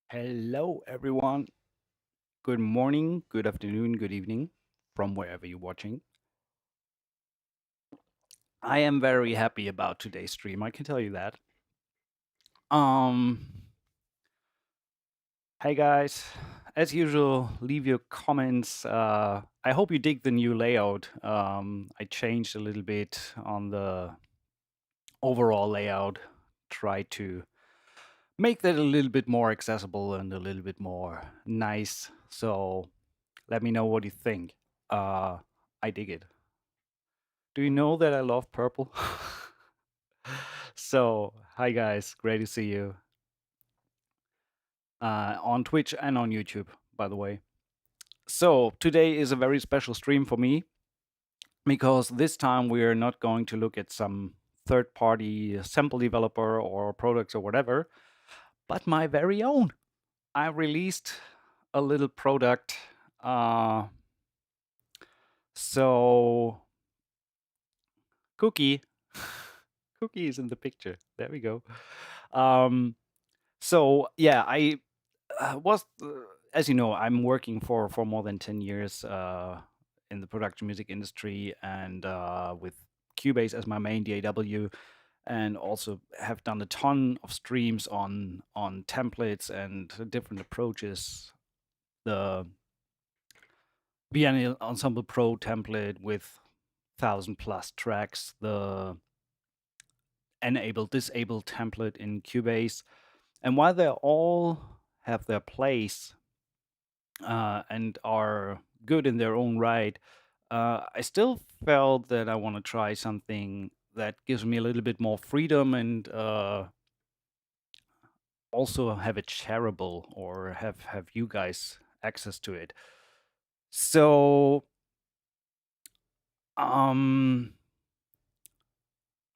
Hello, everyone. Good morning, good afternoon, good evening from wherever you're watching. I am very happy about today's stream. I can tell you that. Um, hey guys, as usual, leave your comments. I hope you dig the new layout. I changed a little bit on the overall layout. Try to make that a little bit more accessible and a little bit more nice. So let me know what you think. I dig it. Do you know that I love purple? So, hi guys, great to see you on Twitch and on YouTube, by the way. So, today is a very special stream for me because this time we are not going to look at some third party sample developer or products or whatever, but my very own. I released a little product. Uh, so, Cookie. Cookie is in the picture. There we go. Um, so, yeah, I was, as you know, I'm working for more than 10 years in the production music industry and with Cubase as my main DAW, and also have done a ton of streams on templates and different approaches. The Biennial Ensemble Pro template with 1,000+ tracks, the enable disable template in Cubase, and while they all have their place and are good in their own right, I still felt that I want to try something that gives me a little bit more freedom and also have it shareable or have you guys access to it. So um,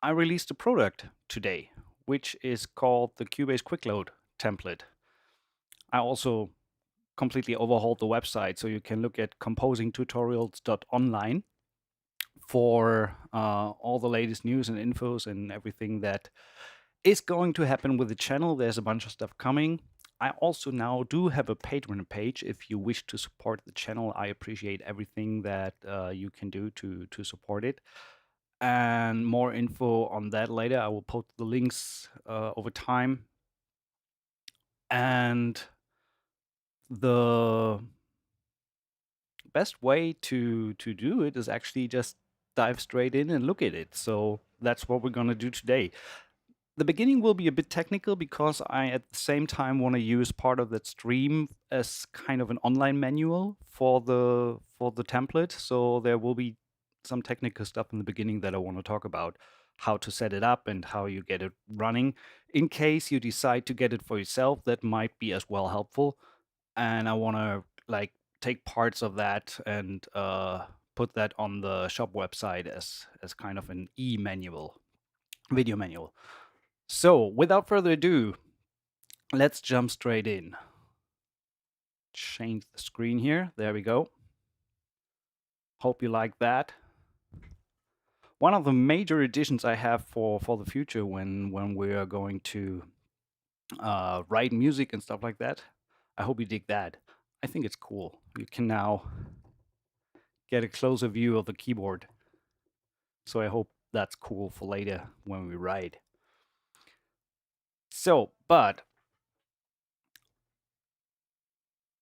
I released a product today, which is called the Cubase QuickLoad Template. I also completely overhauled the website, so you can look at composingtutorials.online for all the latest news and infos and everything that is going to happen with the channel. There's a bunch of stuff coming. I also now do have a Patreon page. If you wish to support the channel, I appreciate everything that you can do to support it. And more info on that later. I will post the links over time. And the best way to do it is actually just dive straight in and look at it. So that's what we're going to do today. The beginning will be a bit technical because I at the same time want to use part of that stream as kind of an online manual for the template. So there will be some technical stuff in the beginning that I want to talk about, how to set it up and how you get it running. In case you decide to get it for yourself, that might be as well helpful. And I want to like take parts of that and put that on the shop website as kind of an e-manual, video manual. So, without further ado, let's jump straight in. Change the screen here. There we go. Hope you like that. One of the major additions I have for the future when we are going to write music and stuff like that. I hope you dig that. I think it's cool. You can now get a closer view of the keyboard. So I hope that's cool for later when we write. So, but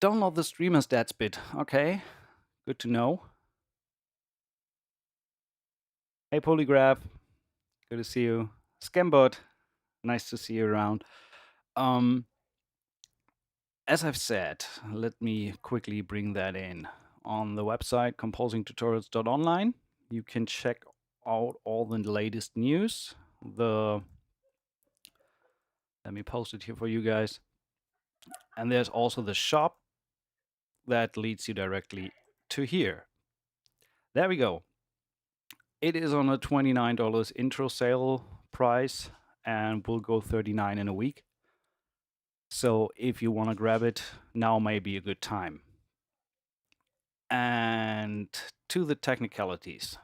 download the streamer stats bit. Okay, good to know. Hey, Polygraph, good to see you. Scambot, nice to see you around. As I've said, let me quickly bring that in. On the website composingtutorials.online, you can check out all the latest news. Let me post it here for you guys. And there's also the shop that leads you directly to here. There we go. It is on a $29 intro sale price and will go $39 in a week. So if you want to grab it, now may be a good time. And to the technicalities.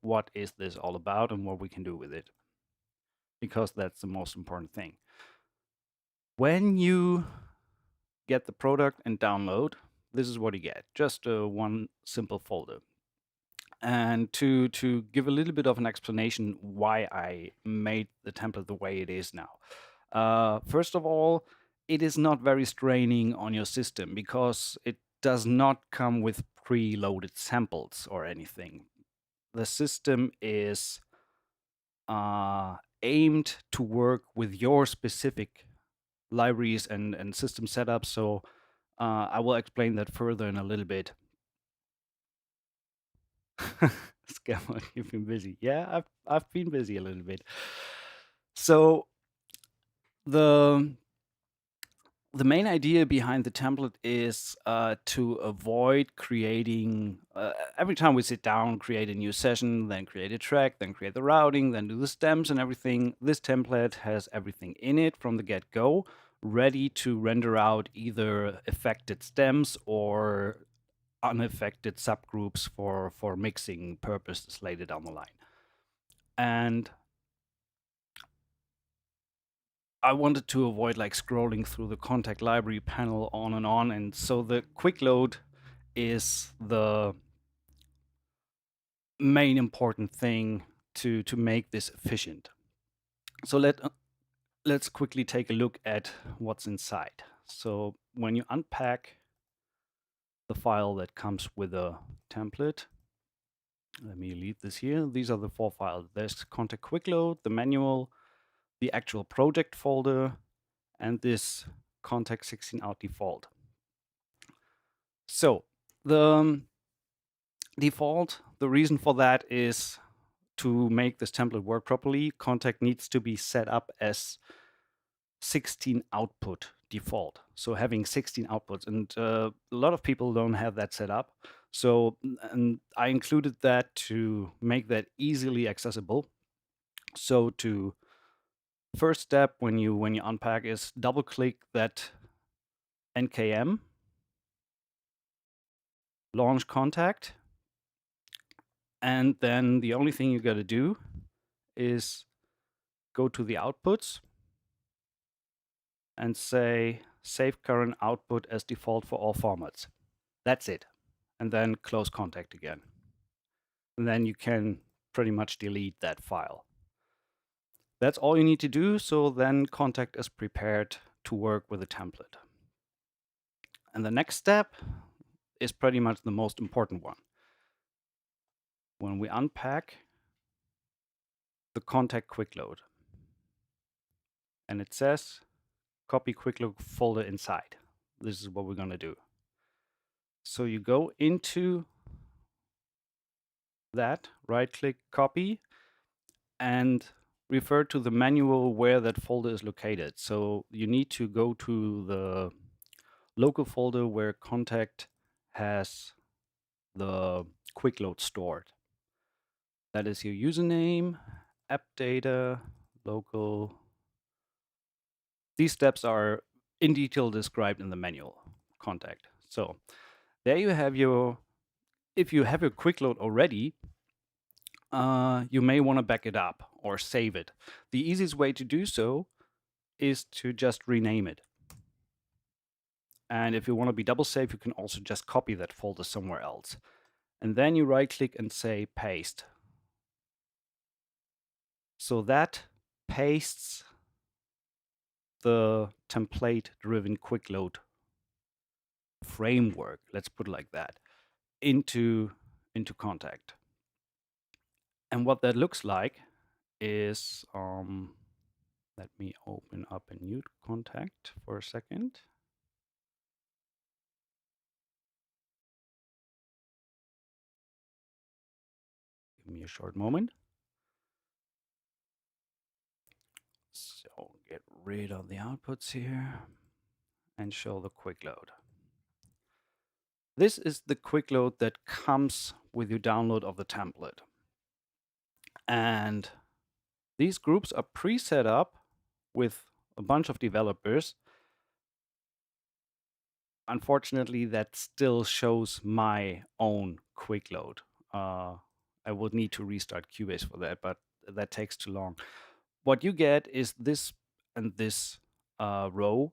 What is this all about and what we can do with it? Because that's the most important thing. When you get the product and download, this is what you get, just one simple folder. And to give a little bit of an explanation why I made the template the way it is now. First of all, it is not very straining on your system because it does not come with preloaded samples or anything. The system is aimed to work with your specific libraries and system setup. So I will explain that further in a little bit. Scammer, you've been busy. Yeah, I've been busy a little bit. So the main idea behind the template is to avoid creating, every time we sit down, create a new session, then create a track, then create the routing, then do the stems and everything. This template has everything in it from the get-go, ready to render out either affected stems or unaffected subgroups for mixing purposes later down the line. And I wanted to avoid like scrolling through the contact library panel on. And so the QuickLoad is the main important thing to make this efficient. So let's quickly take a look at what's inside. So when you unpack the file that comes with a template, let me leave this here. These are the 4 files. There's contact QuickLoad, the manual, the actual project folder, and this contact 16 out default. So the default, the reason for that is to make this template work properly, contact needs to be set up as 16 output default. So having 16 outputs, and a lot of people don't have that set up. So and I included that to make that easily accessible. So to first step when you unpack is double click that NKM, launch contact, and then the only thing you got to do is go to the outputs and say save current output as default for all formats. That's it. And then close contact again. And then you can pretty much delete that file. That's all you need to do. So then contact is prepared to work with a template. And the next step is pretty much the most important one. When we unpack the contact QuickLoad, and it says copy QuickLoad folder inside. This is what we're going to do. So you go into that, right click, copy, and refer to the manual where that folder is located. So you need to go to the local folder where contact has the QuickLoad stored. That is your username, app data, local. These steps are in detail described in the manual contact. So there you have your, if you have your QuickLoad already, you may want to back it up or save it. The easiest way to do so is to just rename it. And if you want to be double safe, you can also just copy that folder somewhere else. And then you right click and say paste. So that pastes the template driven QuickLoad framework, let's put it like that, into contact. And what that looks like is, let me open up a new contact for a second. Give me a short moment. So get rid of the outputs here and show the QuickLoad. This is the QuickLoad that comes with your download of the template. And these groups are pre-set up with a bunch of developers. Unfortunately, that still shows my own QuickLoad. I would need to restart Cubase for that, but that takes too long. What you get is this and this row.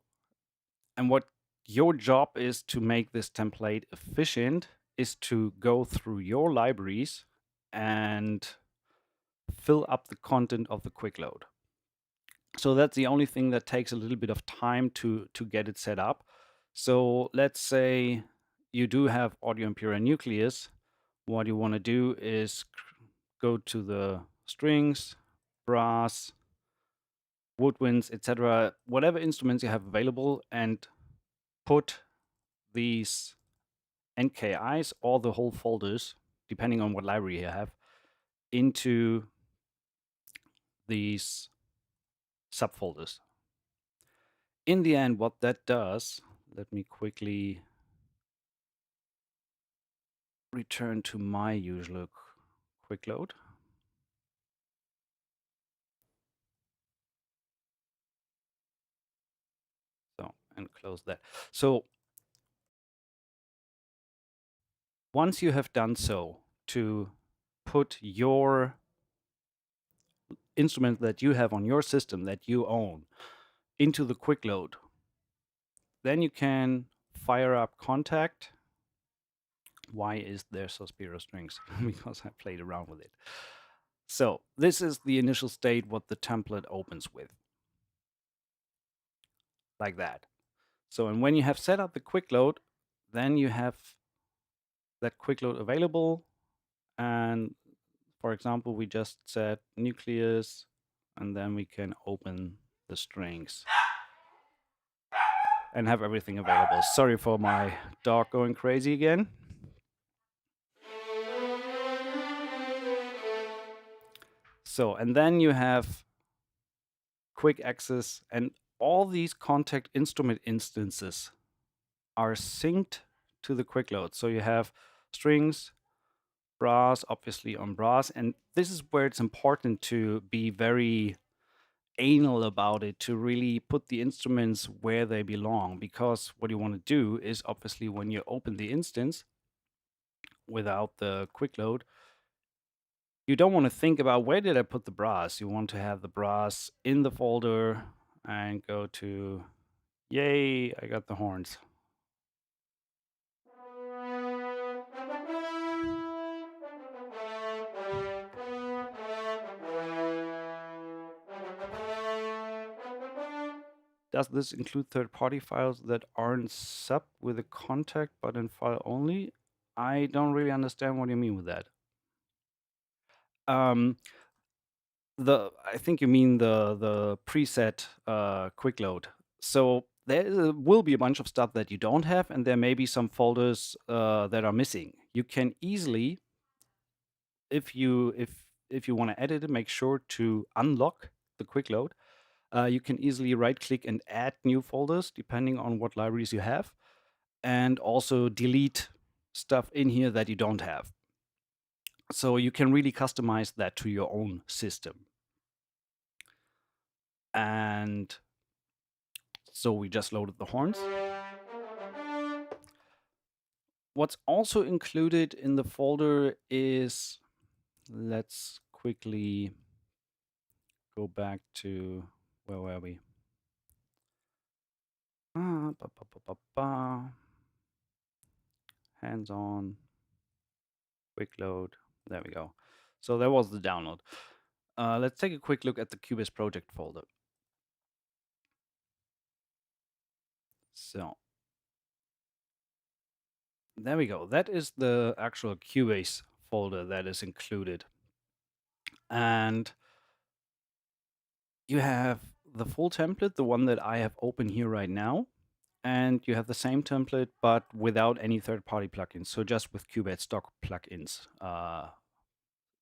And what your job is to make this template efficient, is to go through your libraries and fill up the content of the QuickLoad. So that's the only thing that takes a little bit of time to get it set up. So let's say you do have audio imperial nucleus. What you want to do is go to the strings, brass, woodwinds, etc., whatever instruments you have available, and put these NKIs or the whole folders, depending on what library you have, into these subfolders. In the end, what that does, let me quickly return to my usual quick load. So, and close that. So once you have done so to put your instrument that you have on your system that you own into the quick load, then you can fire up contact. Why is there Sospiro strings? Because I played around with it. So this is the initial state what the template opens with, like that. So, and when you have set up the quick load, then you have that quick load available. And for example, we just set nucleus, and then we can open the strings and have everything available. Sorry for my dog going crazy again. So, and then you have quick access, and all these contact instrument instances are synced to the quick load. So you have strings, brass, obviously on brass, and this is where it's important to be very anal about it, to really put the instruments where they belong, because what you want to do is obviously when you open the instance without the quick load, you don't want to think about where did I put the brass. You want to have the brass in the folder and go to, yay, I got the horns. Does this include third-party files that aren't sub with a contact but in file only? I don't really understand what you mean with that. I think you mean the preset quick load. So there will be a bunch of stuff that you don't have, and there may be some folders that are missing. You can easily, if you want to edit it, make sure to unlock the quick load. You can easily right-click and add new folders depending on what libraries you have, and also delete stuff in here that you don't have. So you can really customize that to your own system. And so we just loaded the horns. What's also included in the folder is, let's quickly go back to, where were we? Hands-on, quick load, there we go. So that was the download. Let's take a quick look at the Cubase project folder. So there we go. That is the actual Cubase folder that is included. And you have the full template, the one that I have open here right now. And you have the same template, but without any third-party plugins. So just with Cubase stock plugins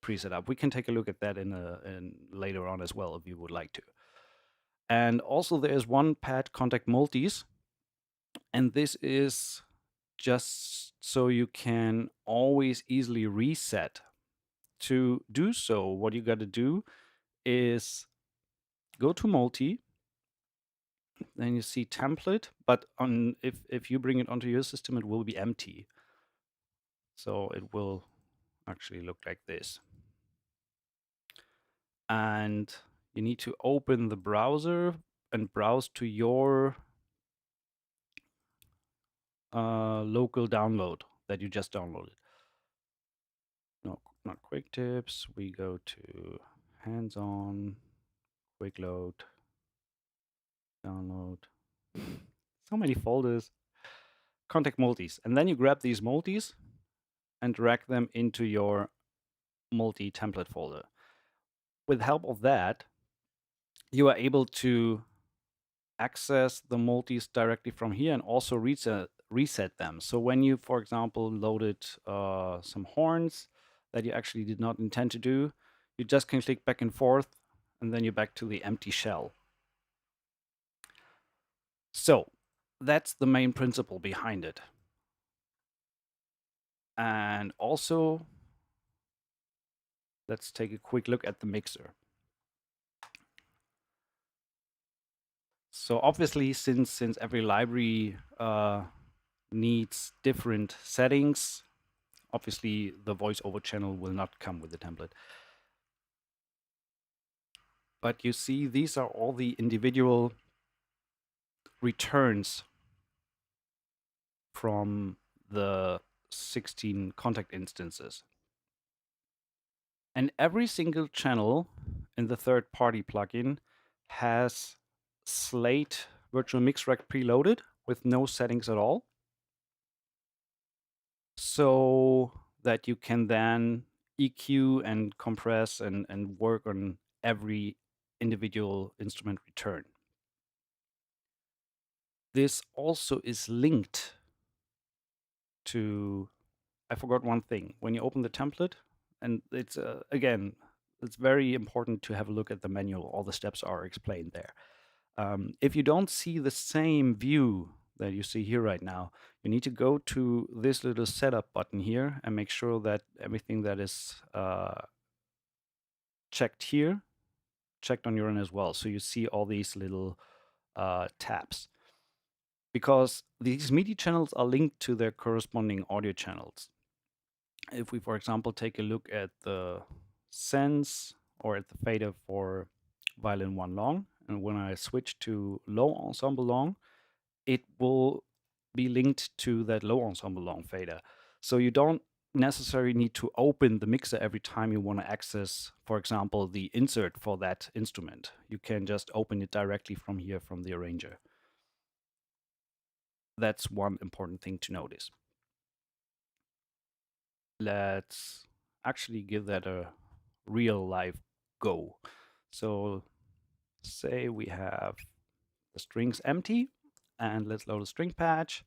preset up. We can take a look at that in later on as well if you would like to. And also there is one pad contact multis. And this is just so you can always easily reset. To do so, what you got to do is go to multi, then you see template, but on if you bring it onto your system, it will be empty. So it will actually look like this. And you need to open the browser and browse to your local download that you just downloaded. No, not quick tips. We go to hands-on, quick load, download. So many folders. Contact multis. And then you grab these multis and drag them into your multi template folder. With help of that, you are able to access the multis directly from here and also reset them. So when you, for example, loaded some horns that you actually did not intend to do, you just can click back and forth, and then you're back to the empty shell. So that's the main principle behind it. And also, let's take a quick look at the mixer. So obviously, since every library needs different settings, obviously the voiceover channel will not come with the template. But you see, these are all the individual returns from the 16 contact instances. And every single channel in the third-party plugin has Slate Virtual Mix Rack preloaded with no settings at all, so that you can then EQ and compress and work on every individual instrument return. This also is linked to, I forgot one thing. When you open the template, and it's again, it's very important to have a look at the manual. All the steps are explained there. If you don't see the same view that you see here right now, you need to go to this little setup button here and make sure that everything that is checked here, checked on your end as well. So you see all these little tabs. Because these MIDI channels are linked to their corresponding audio channels. If we, for example, take a look at the sense or at the fader for violin 1 long, and when I switch to low ensemble long, it will be linked to that low ensemble long fader. So you don't necessarily need to open the mixer every time you want to access, for example, the insert for that instrument. You can just open it directly from here from the arranger. That's one important thing to notice. Let's actually give that a real live go. So say we have the strings empty, and let's load a string patch.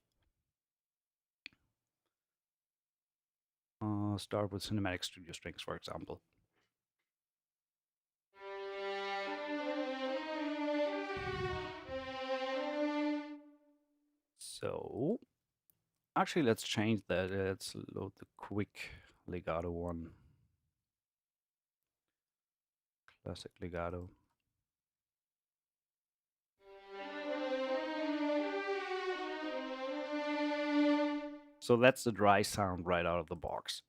Start with Cinematic Studio strings, for example. So actually, let's change that. Let's load the quick legato one. Classic legato. So that's the dry sound right out of the box.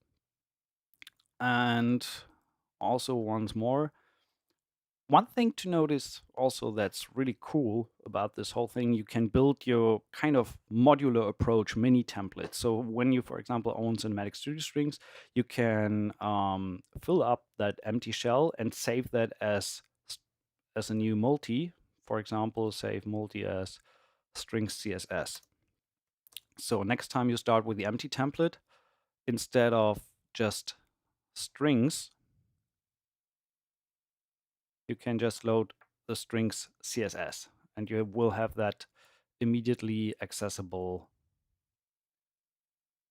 And also once more, one thing to notice also that's really cool about this whole thing, you can build your kind of modular approach mini template. So when you, for example, own Cinematic Studio Strings, you can fill up that empty shell and save that as a new multi. For example, save multi as strings CSS. So next time you start with the empty template, instead of just strings, you can just load the strings CSS, and you will have that immediately accessible.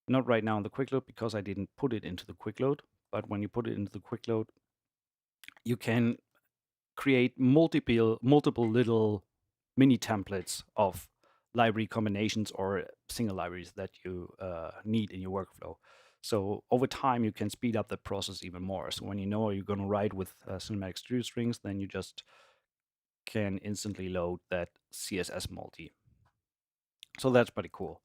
Not right now in the QuickLoad because I didn't put it into the QuickLoad, but when you put it into the QuickLoad, you can create multiple little mini templates of library combinations or single libraries that you need in your workflow. So over time, you can speed up the process even more. So when you know you're going to write with Cinematic Studio Strings, then you just can instantly load that CSS multi. So that's pretty cool.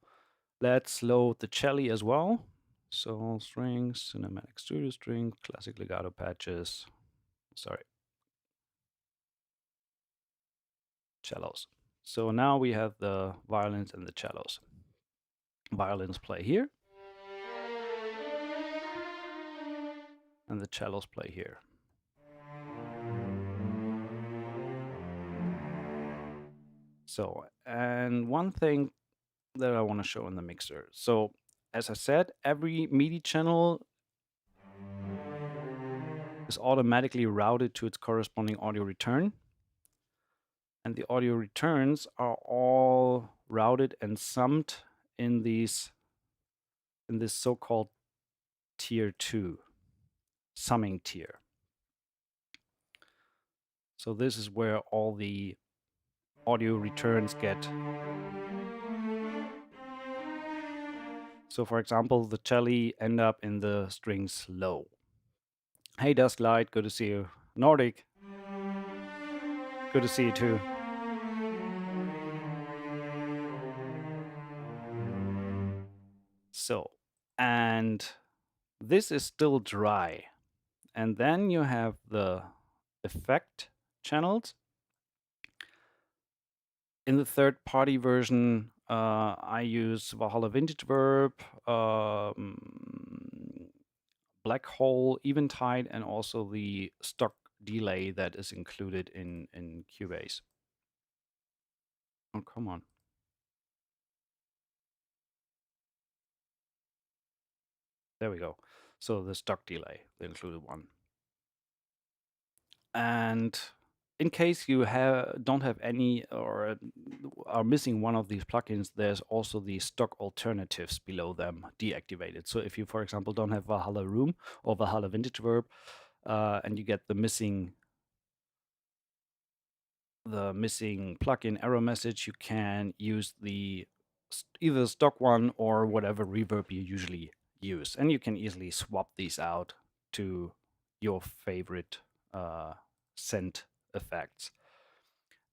Let's load the cello as well. So strings, Cinematic Studio String, classic legato patches. Sorry. Cellos. So now we have the violins and the cellos. Violins play here, and the cellos play here. So, and one thing that I want to show in the mixer. So, as I said, every MIDI channel is automatically routed to its corresponding audio return. And the audio returns are all routed and summed in this so-called tier 2 summing tier. So this is where all the audio returns get. So for example, the cello end up in the strings low. Hey Dusklight, good to see you. Nordic, good to see you too. So, and this is still dry. And then you have the effect channels. In the third-party version, I use Valhalla Vintage Verb, Black Hole, Eventide, and also the stock delay that is included in Cubase. Oh, come on. There we go. So the stock delay, the included one. And in case you don't have any or are missing one of these plugins, there's also the stock alternatives below them deactivated. So if you, for example, don't have Valhalla Room or Valhalla Vintage Verb, and you get the missing plugin error message, you can use the either stock one or whatever reverb you usually use, and you can easily swap these out to your favorite scent effects.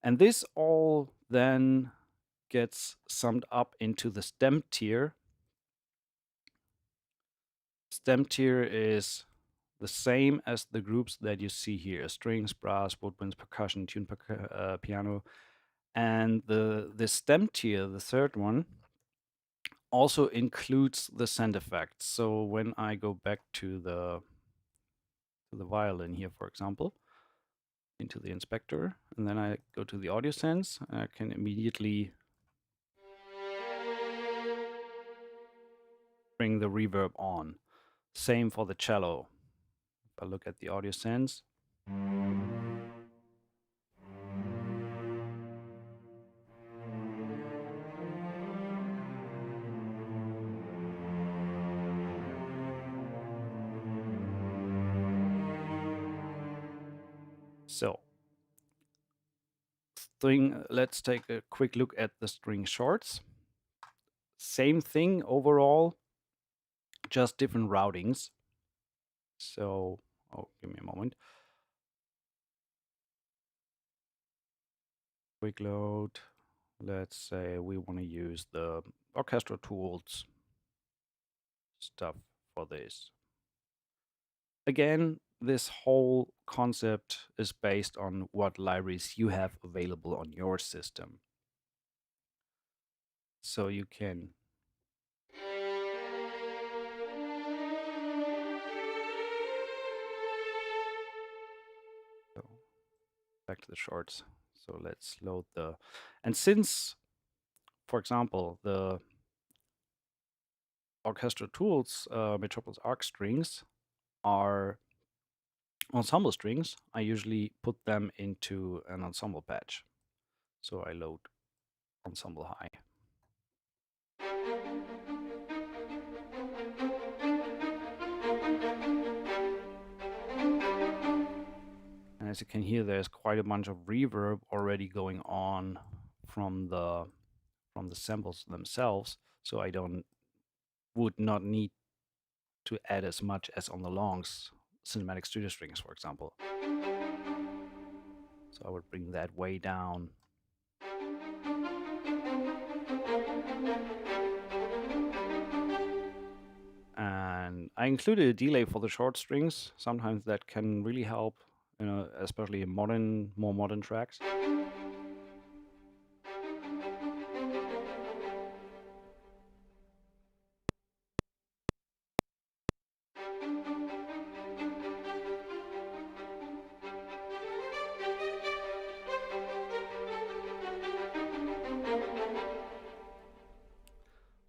And this all then gets summed up into the stem tier. Stem tier is the same as the groups that you see here: strings, brass, woodwinds, percussion, tune piano. And the stem tier, the third one, also includes the scent effects. So when I go back to the violin here, for example, into the inspector, and then I go to the audio sense, I can immediately bring the reverb on. Same for the cello. If I look at the audio sense, so let's take a quick look at the string shorts. Same thing overall, just different routings. So, oh, give me a moment. QuickLoad. Let's say we want to use the orchestral tools stuff for this. Again, this whole concept is based on what libraries you have available on your system. So you can go back to the shorts. So let's load the, and since, for example, the orchestral tools Metropolis Arc strings are ensemble strings, I usually put them into an ensemble patch. So I load ensemble high. And as you can hear, there's quite a bunch of reverb already going on from the samples themselves. So I would not need to add as much as on the longs cinematic studio strings, for example. So I would bring that way down. And I included a delay for the short strings. Sometimes that can really help, you know, especially in more modern tracks.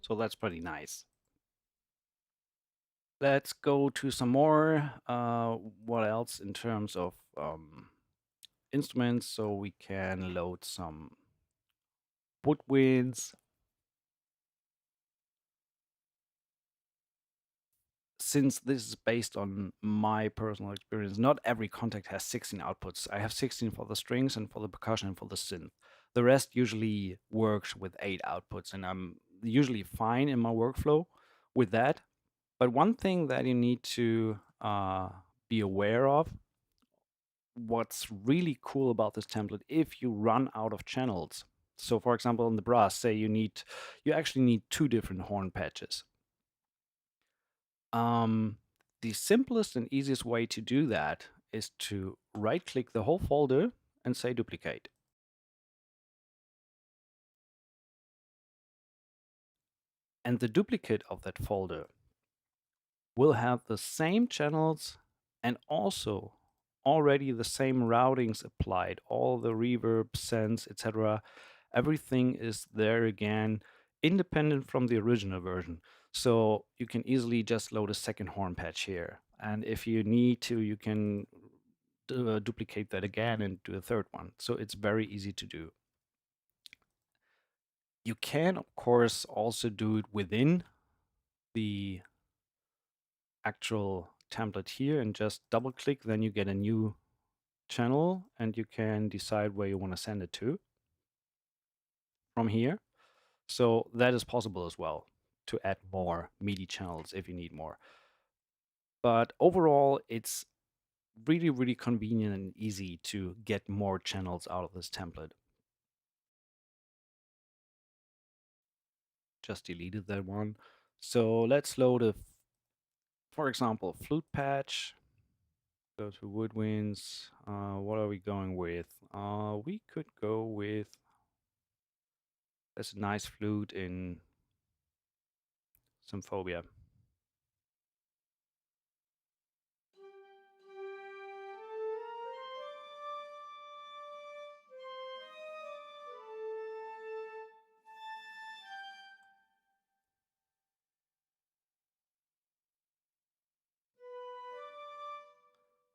So that's pretty nice. Let's go to some more. What else in terms of instruments? So we can load some woodwinds. Since this is based on my personal experience, not every contact has 16 outputs. I have 16 for the strings and for the percussion and for the synth. The rest usually works with 8 outputs, and I'm usually fine in my workflow with that. But one thing that you need to be aware of, what's really cool about this template, if you run out of channels. So for example, in the brass, say you actually need 2 different horn patches. The simplest and easiest way to do that is to right-click the whole folder and say duplicate. And the duplicate of that folder will have the same channels and also already the same routings applied, all the reverb, sense, etc. Everything is there again, independent from the original version. So you can easily just load a second horn patch here. And if you need to, you can duplicate that again and do a third one. So it's very easy to do. You can, of course, also do it within the actual template here and just double click, then you get a new channel and you can decide where you want to send it to from here. So that is possible as well, to add more MIDI channels if you need more. But overall, it's really, really convenient and easy to get more channels out of this template. Just deleted that one. So let's load a, for example, flute patch. Go to woodwinds. What are we going with? We could go with, there's a nice flute in Symphobia.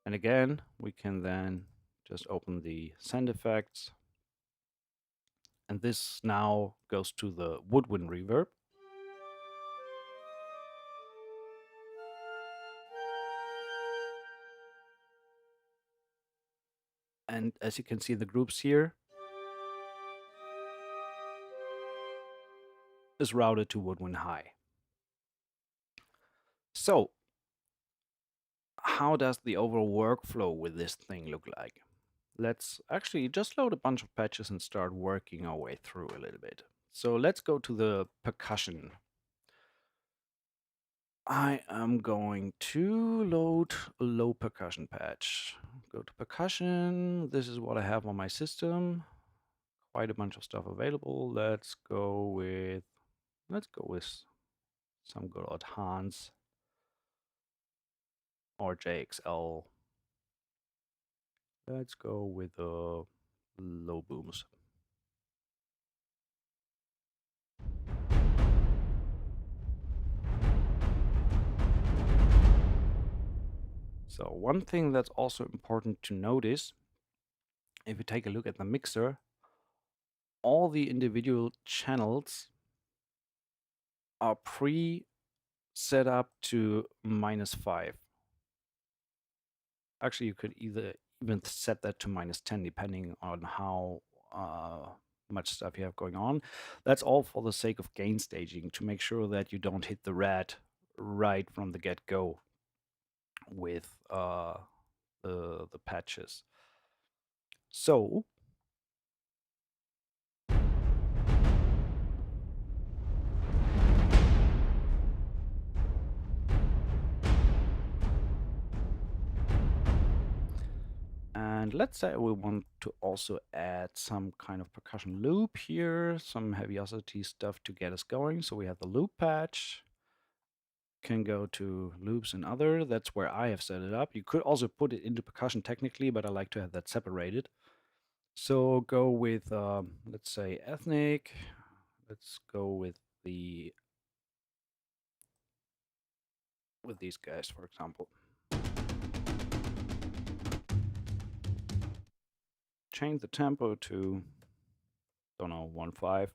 And again, we can then just open the send effects. And this now goes to the woodwind reverb. And as you can see, the groups here is routed to woodwind high. So how does the overall workflow with this thing look like? Let's actually just load a bunch of patches and start working our way through a little bit. So let's go to the percussion. I am going to load a low percussion patch. Go to percussion. This is what I have on my system. Quite a bunch of stuff available. Let's go with some good old Hans or JXL. Let's go with the low booms. So one thing that's also important to notice, if you take a look at the mixer, all the individual channels are pre-set up to -5. Actually, you could even set that to -10, depending on how much stuff you have going on. That's all for the sake of gain staging, to make sure that you don't hit the red right from the get-go with the patches. So and let's say we want to also add some kind of percussion loop here, some heaviosity stuff to get us going. So we have the loop patch. Can go to loops and other. That's where I have set it up. You could also put it into percussion technically, but I like to have that separated. So go with, let's say ethnic. Let's go with the with these guys, for example. Change the tempo to, don't know, 1.5.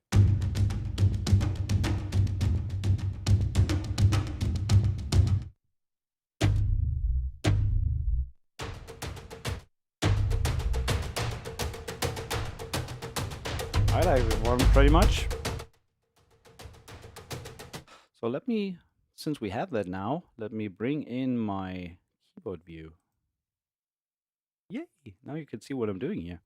I like the one pretty much. So let me, since we have that now, let me bring in my keyboard view. Yay! Now you can see what I'm doing here.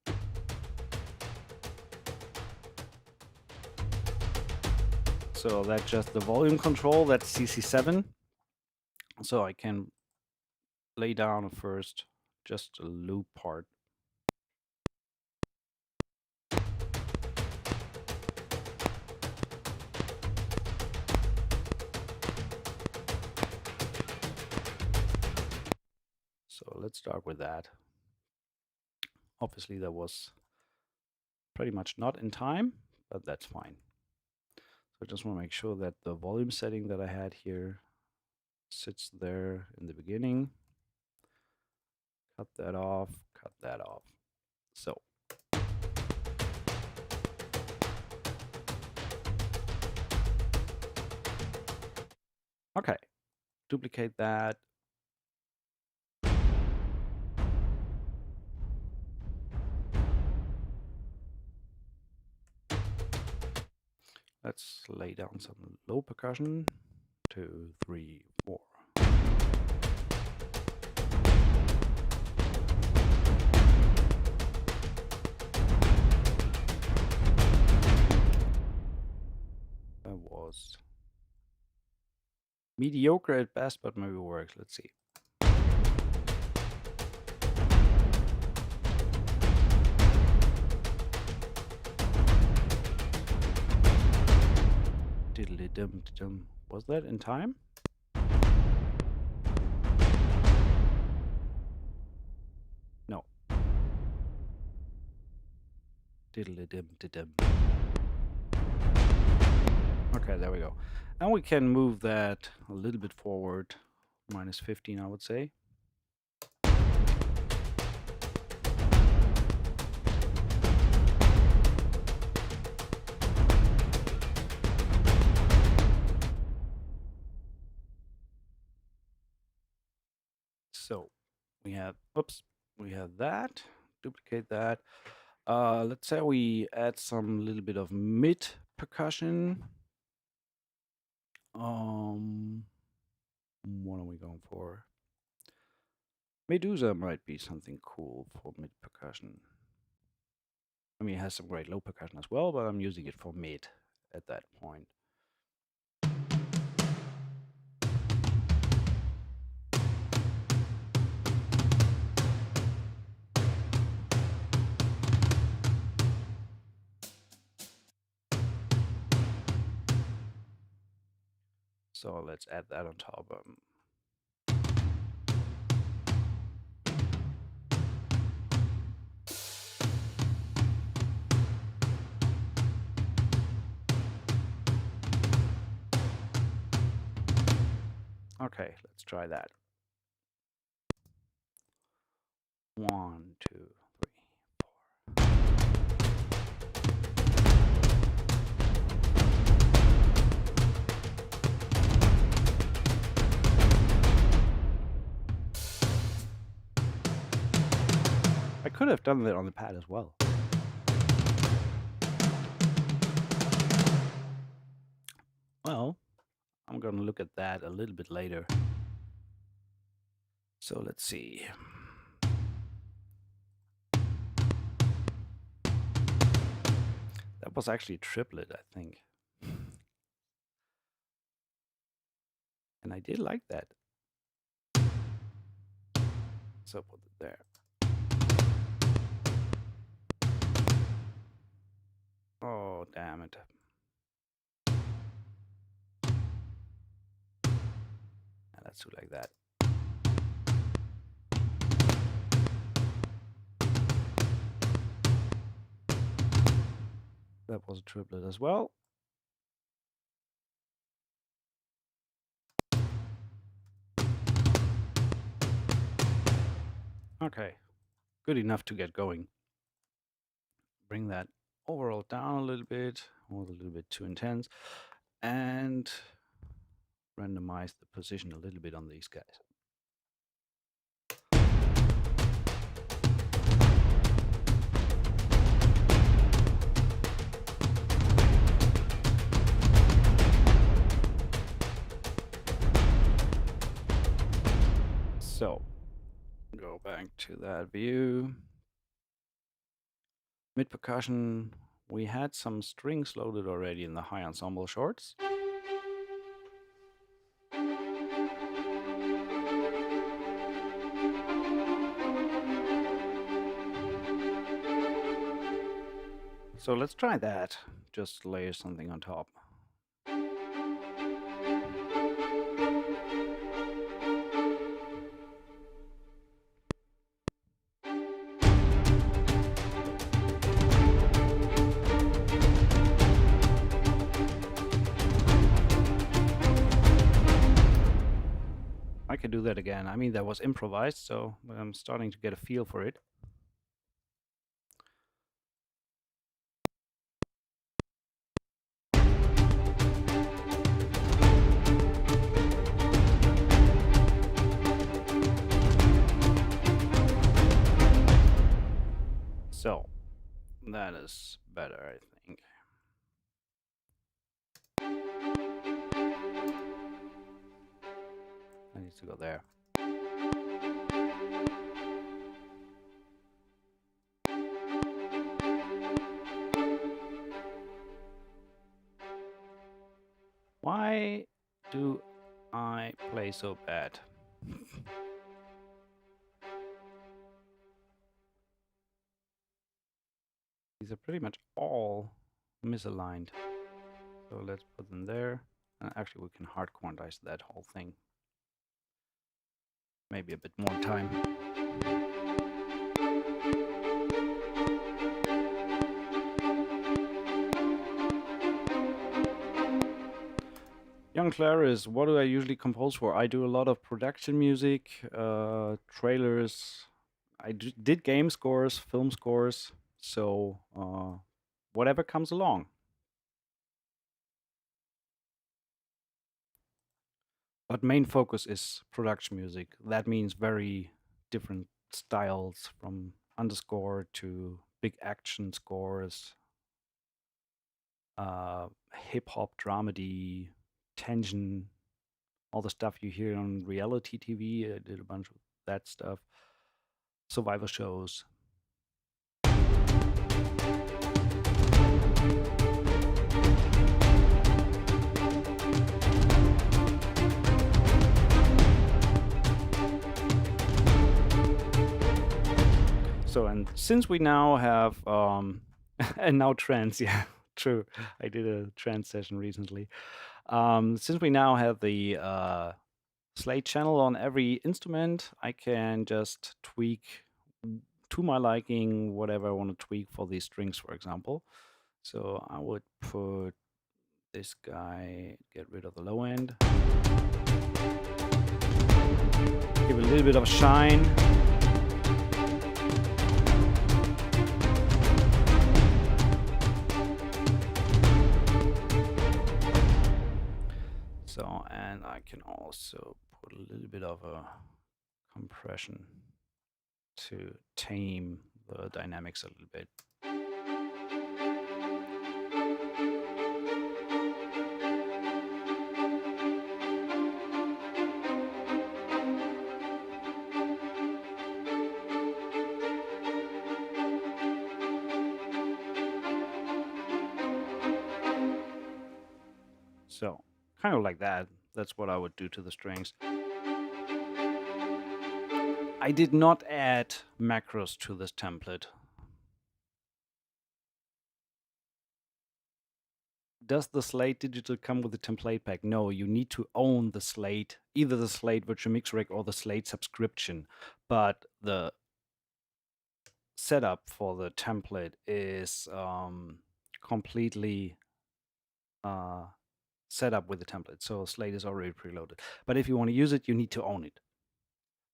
So that's just the volume control, that's CC7. So I can lay down first just a loop part. So let's start with that. Obviously that was pretty much not in time, but that's fine. So I just want to make sure that the volume setting that I had here sits there in the beginning. Cut that off, cut that off. So. Okay, duplicate that. Let's lay down some low percussion. 2, 3, 4. That was mediocre at best, but maybe it works. Let's see. Diddly dum dum. Was that in time? No. Diddly dum dum. Okay, there we go. Now we can move that a little bit forward, -15, I would say. So we have, oops, we have that. Duplicate that. Let's say we add some little bit of mid percussion. What are we going for? Medusa might be something cool for mid percussion. I mean, it has some great low percussion as well, but I'm using it for mid at that point. So let's add that on top. Okay, let's try that. 1, 2, 3, 4. I could have done that on the pad as well. Well, I'm going to look at that a little bit later. So let's see. That was actually a triplet, I think. And I did like that. So put it there. Oh, damn it. And let's do like that. That was a triplet as well. Okay, good enough to get going. Bring that overall down a little bit, was a little bit too intense, and randomize the position a little bit on these guys. So, go back to that view. Mid percussion, we had some strings loaded already in the high ensemble shorts. So let's try that. Just layer something on top. I could do that again. I mean, that was improvised, so I'm starting to get a feel for it. So that is better, I think. I need to go there. Why do I play so bad? These are pretty much all misaligned. So let's put them there. Actually, we can hard quantize that whole thing. Maybe a bit more time. Young Claris, what do I usually compose for? I do a lot of production music, trailers. I did game scores, film scores, so whatever comes along. But main focus is production music. That means very different styles, from underscore to big action scores, hip hop, dramedy, tension, all the stuff you hear on reality TV. I did a bunch of that stuff. Survivor shows. So, and since we now have, and now trance, yeah, true. I did a trance session recently. Since we now have the slate channel on every instrument, I can just tweak to my liking whatever I want to tweak for these strings, for example. So I would put this guy, get rid of the low end, give it a little bit of shine. So, and I can also put a little bit of a compression to tame the dynamics a little bit. So, kind of like that. That's what I would do to the strings. I did not add macros to this template. Does the Slate Digital come with a template pack? No, you need to own the Slate, either the Slate Virtual Mix Rig or the Slate subscription. But the setup for the template is completely set up with the template. So Slate is already preloaded. But if you want to use it, you need to own it.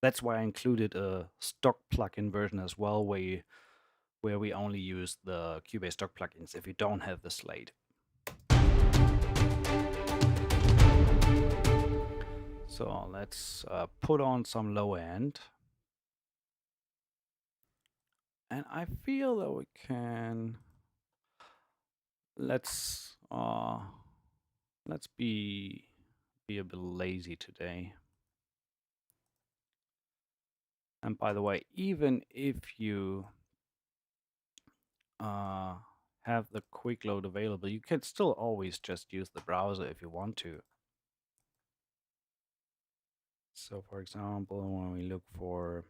That's why I included a stock plugin version as well, where we only use the Cubase stock plugins if you don't have the slate. So let's put on some low end. And I feel that we can, let's be a bit lazy today. And by the way, even if you have the QuickLoad available, you can still always just use the browser if you want to. So for example, when we look for,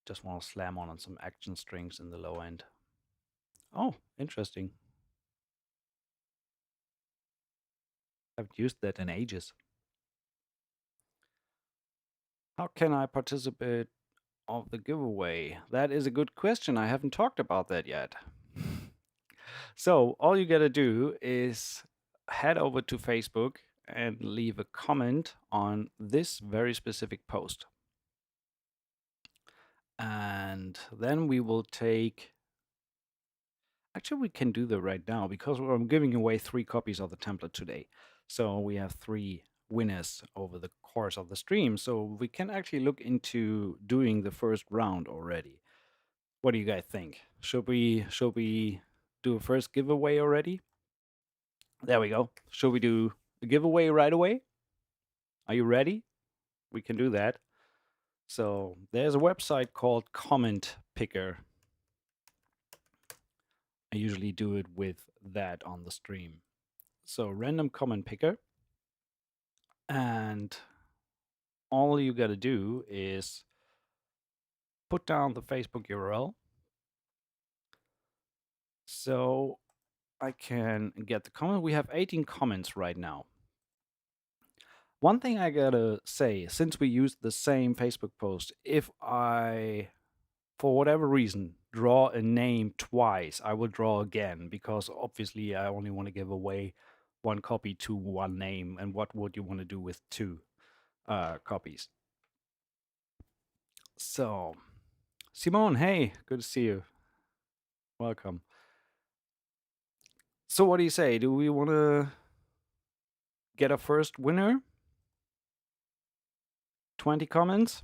just want to slam on some action strings in the low end. Oh, interesting. Haven't used that in ages. How can I participate of the giveaway? That is a good question. I haven't talked about that yet. So all you gotta do is head over to Facebook and leave a comment on this very specific post. And then we will take, actually we can do that right now because I'm giving away 3 copies of the template today. So we have 3 winners over the course of the stream. So we can actually look into doing the first round already. What do you guys think? Should we do a first giveaway already? There we go. Should we do the giveaway right away? Are you ready? We can do that. So there's a website called Comment Picker. I usually do it with that on the stream. So random comment picker. And all you got to do is put down the Facebook URL. So I can get the comment. We have 18 comments right now. One thing I gotta say, since we used the same Facebook post, if I, for whatever reason, draw a name twice, I will draw again, because obviously I only want to give away 1 copy to 1 name, and what would you want to do with 2 copies? So, Simone, hey, good to see you. Welcome. So what do you say? Do we want to get a first winner? 20 comments?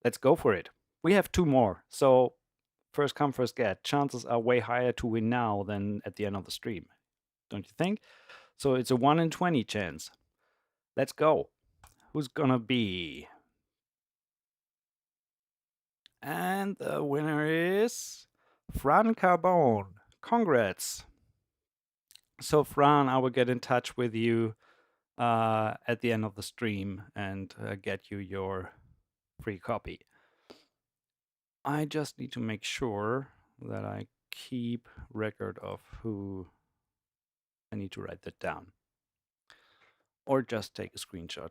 Let's go for it. We have 2 more, so first come, first get. Chances are way higher to win now than at the end of the stream, don't you think? So it's a 1 in 20 chance. Let's go. Who's gonna be? And the winner is Fran Carbone. Congrats. So Fran, I will get in touch with you at the end of the stream and get you your free copy. I just need to make sure that I keep record of who. I need to write that down. Or just take a screenshot,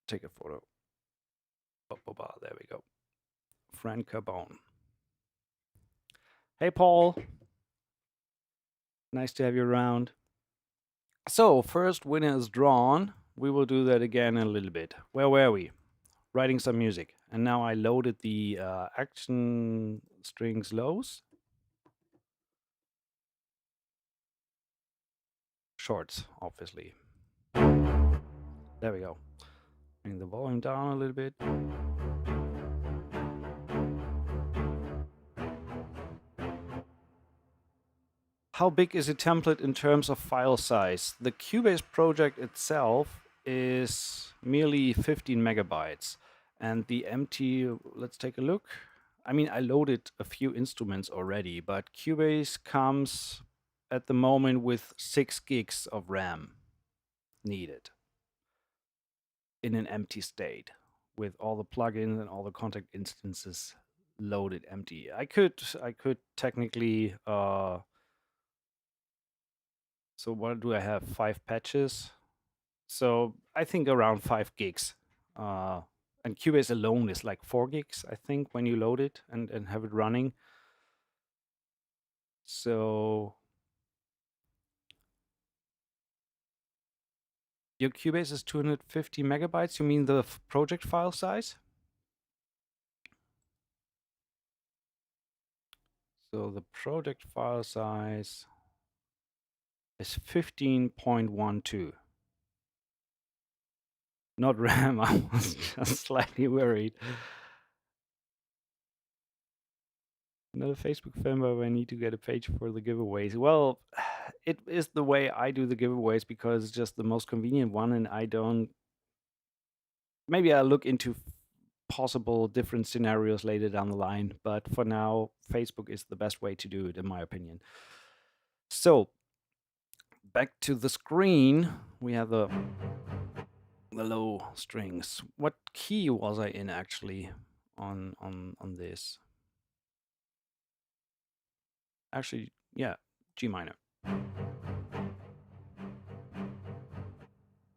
take a photo. There we go. Fran Carbone. Hey, Paul. Nice to have you around. So, first winner is drawn. We will do that again in a little bit. Where were we? Writing some music. And now I loaded the action strings lows. Shorts, obviously. There we go. Bring the volume down a little bit. How big is a template in terms of file size? The Cubase project itself is merely 15 megabytes. And the empty, let's take a look. I mean, I loaded a few instruments already, but Cubase comes at the moment with 6 gigs of RAM needed in an empty state with all the plugins and all the contact instances loaded empty. I could technically so what do I have? 5 patches. So I think around 5 gigs. And Cubase alone is like 4 gigs, I think, when you load it and have it running. So Your Cubase is 250 megabytes. You mean the project file size? So the project file size is 15.12. Not RAM, I was just slightly worried. Another Facebook fan, but I need to get a page for the giveaways. Well, it is the way I do the giveaways because it's just the most convenient one, and I don't. Maybe I'll look into possible different scenarios later down the line, but for now, Facebook is the best way to do it, in my opinion. So, back to the screen, we have the low strings. What key was I in actually on this? Actually, yeah, G minor.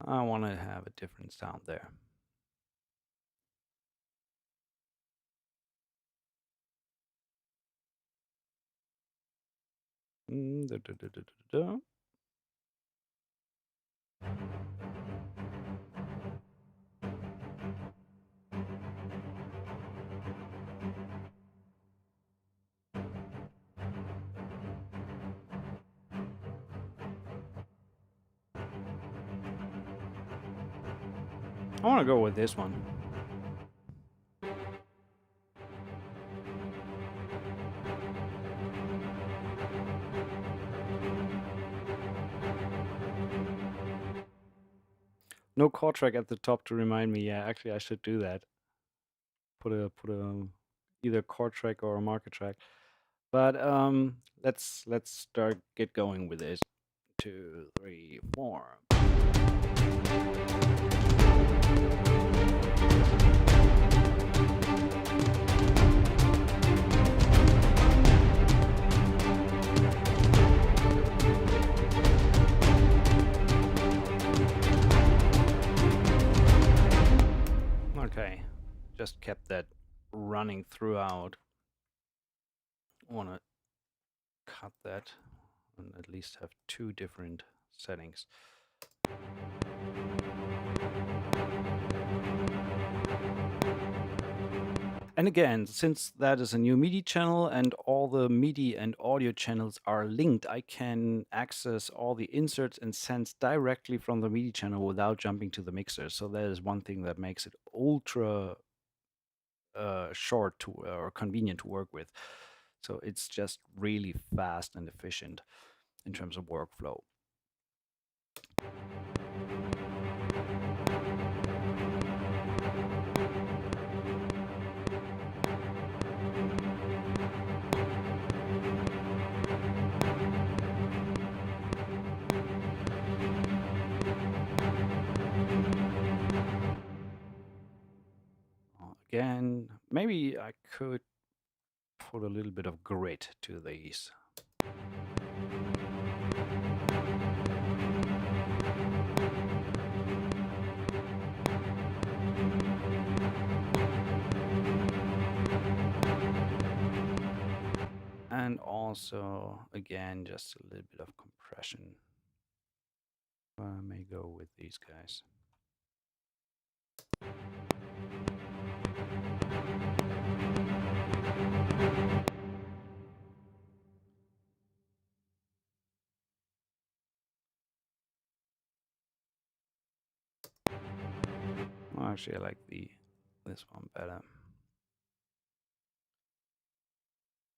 I want to have a different sound there. Da, da, da, da, da, da. I want to go with this one. No chord track at the top to remind me. Yeah, actually, I should do that. Put a either chord track or a marker track. But let's get going with this. 2, 3, 4. Okay, just kept that running throughout. I want to cut that and at least have 2 different settings. And again, since that is a new MIDI channel and all the MIDI and audio channels are linked, I can access all the inserts and sends directly from the MIDI channel without jumping to the mixer. So that is one thing that makes it ultra short to or convenient to work with. So it's just really fast and efficient in terms of workflow. Again, maybe I could put a little bit of grit to these. And also, again, just a little bit of compression. I may go with these guys. Well, actually, I like this one better.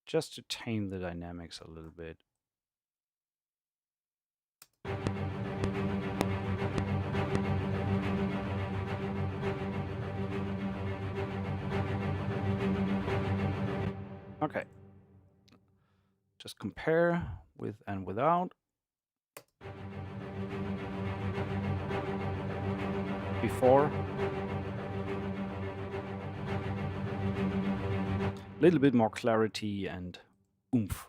Just to tame the dynamics a little bit. Okay. Just compare with and without. Before. A little bit more clarity and oomph.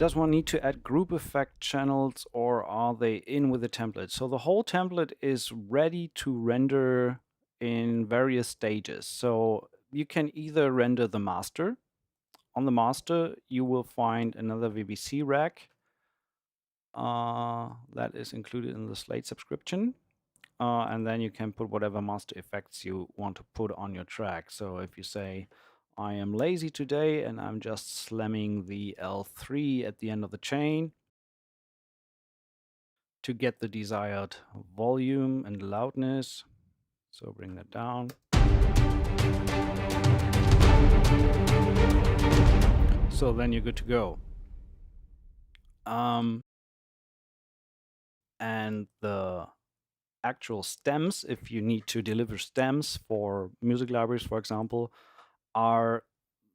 Does one need to add group effect channels, or are they in with the template? So the whole template is ready to render in various stages. So you can either render the master. On the master, you will find another VBC rack that is included in the Slate subscription. And then you can put whatever master effects you want to put on your track. So if you say, I am lazy today and I'm just slamming the L3 at the end of the chain to get the desired volume and loudness. So bring that down. So then you're good to go. And the actual stems, if you need to deliver stems for music libraries, for example, are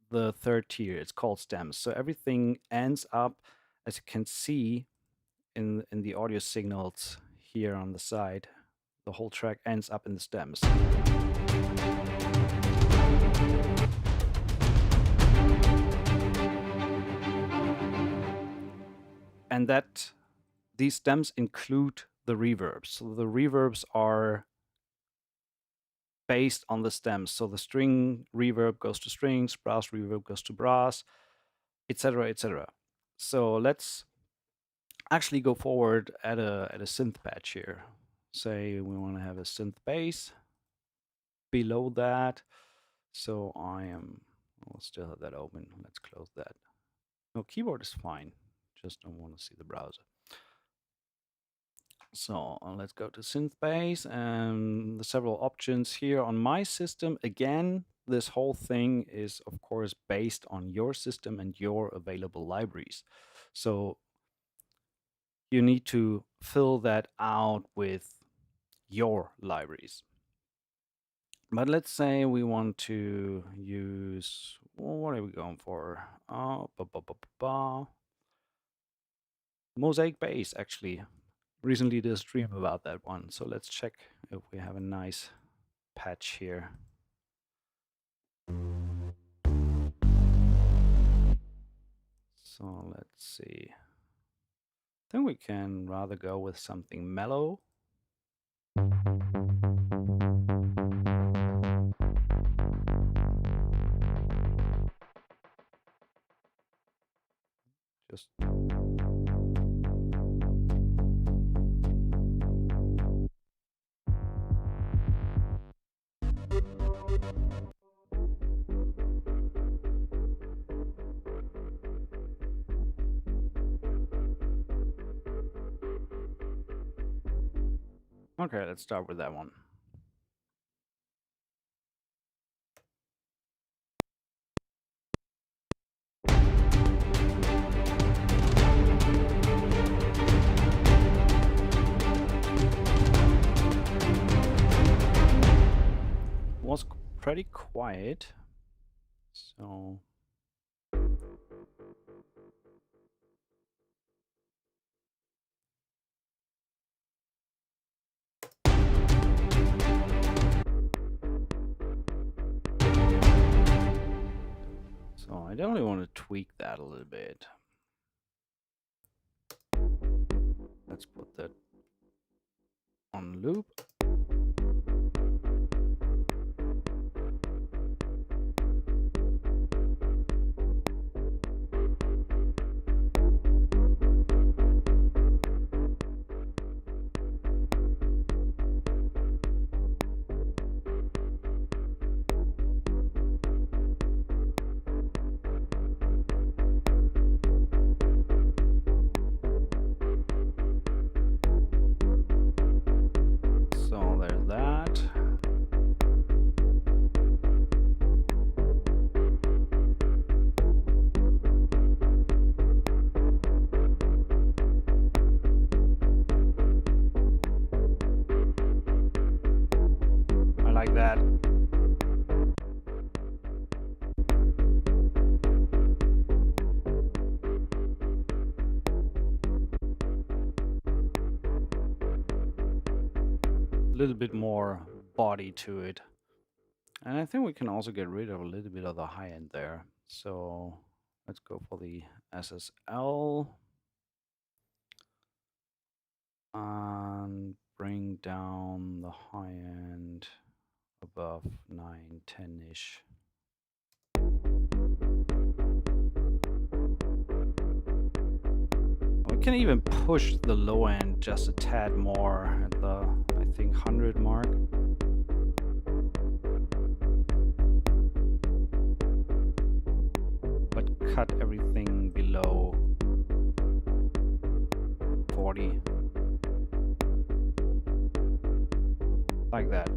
the third tier. It's called stems. So everything ends up, as you can see in the audio signals here on the side, the whole track ends up in the stems. And that these stems include the reverbs. So the reverbs are based on the stems. So the string reverb goes to strings, brass reverb goes to brass, etc., etc. So let's actually go forward at a synth patch here. Say we want to have a synth bass below that. So I'll still have that open. Let's close that. No, keyboard is fine. Just don't want to see the browser. So let's go to synth bass and the several options here on my system. Again, this whole thing is of course based on your system and your available libraries. So you need to fill that out with your libraries. But let's say we want to use, well, what are we going for? Mosaic bass, actually. Recently did a stream about that one. So let's check if we have a nice patch here. So let's see. I think we can rather go with something mellow. Just okay, let's start with that one. Was pretty quiet. So I definitely want to tweak that a little bit. Let's put that on loop. So there's that. I like that. A little bit more body to it. And I think we can also get rid of a little bit of the high end there. So let's go for the SSL and bring down the high end above 9, 10-ish. We can even push the low end just a tad more at the, I think, 100 mark. But cut everything below 40. Like that.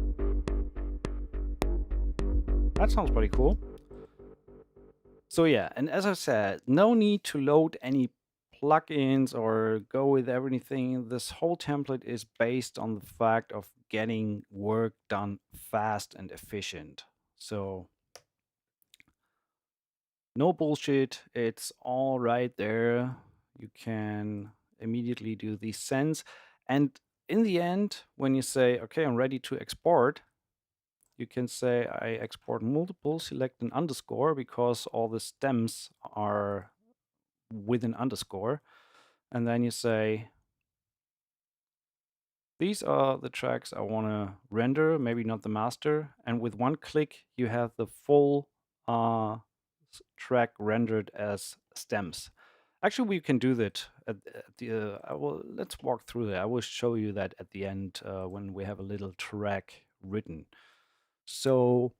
That sounds pretty cool. So yeah, and as I said, no need to load any plugins or go with everything. This whole template is based on the fact of getting work done fast and efficient. So no bullshit, it's all right there. You can immediately do these sends. And in the end, when you say, okay, I'm ready to export, you can say I export multiple, select an underscore because all the stems are with an underscore. And then you say, these are the tracks I want to render, maybe not the master. And with one click, you have the full track rendered as stems. Actually, we can do that at the, let's walk through that. I will show you that at the end when we have a little track written. So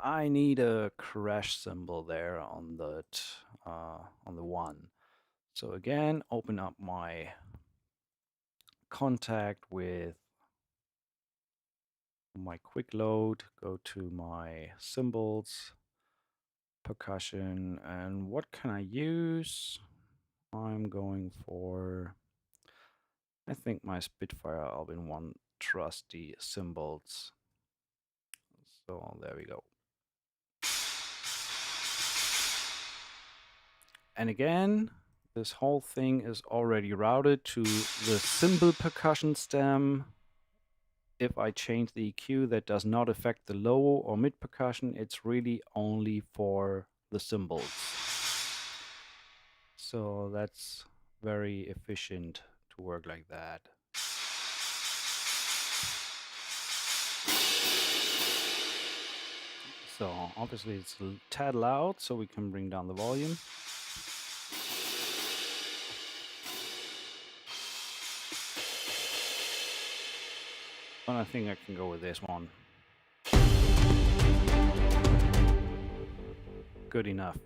I need a crash symbol there on that on the one. So again, open up my contact with my QuickLoad, go to my symbols, percussion, and what can I use? I'm going for, I think, my Spitfire Albin 1 trusty symbols. So there we go. And again, this whole thing is already routed to the cymbal percussion stem. If I change the EQ, that does not affect the low or mid percussion. It's really only for the cymbals. So that's very efficient to work like that. So obviously it's a tad loud, so we can bring down the volume. But I think I can go with this one. Good enough.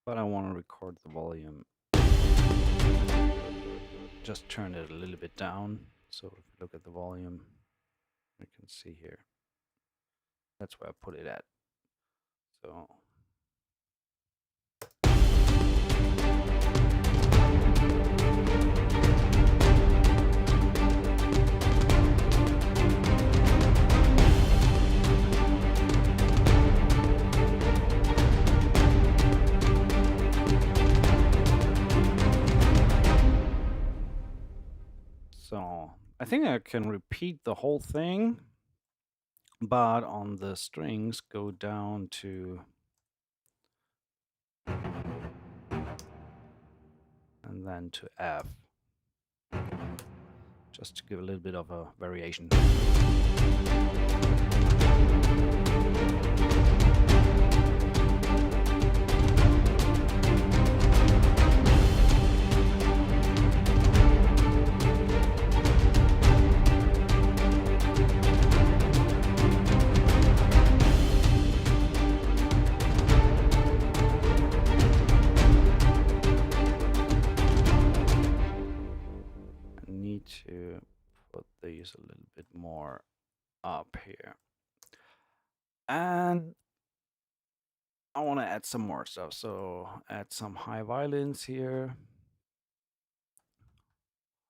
But I want to record the volume. Just turn it a little bit down. So if you look at the volume, you can see here. That's where I put it at. So I think I can repeat the whole thing, but on the strings go down to, and then to F, just to give a little bit of a variation. To put these a little bit more up here, and I want to add some more stuff, so add some high violins here,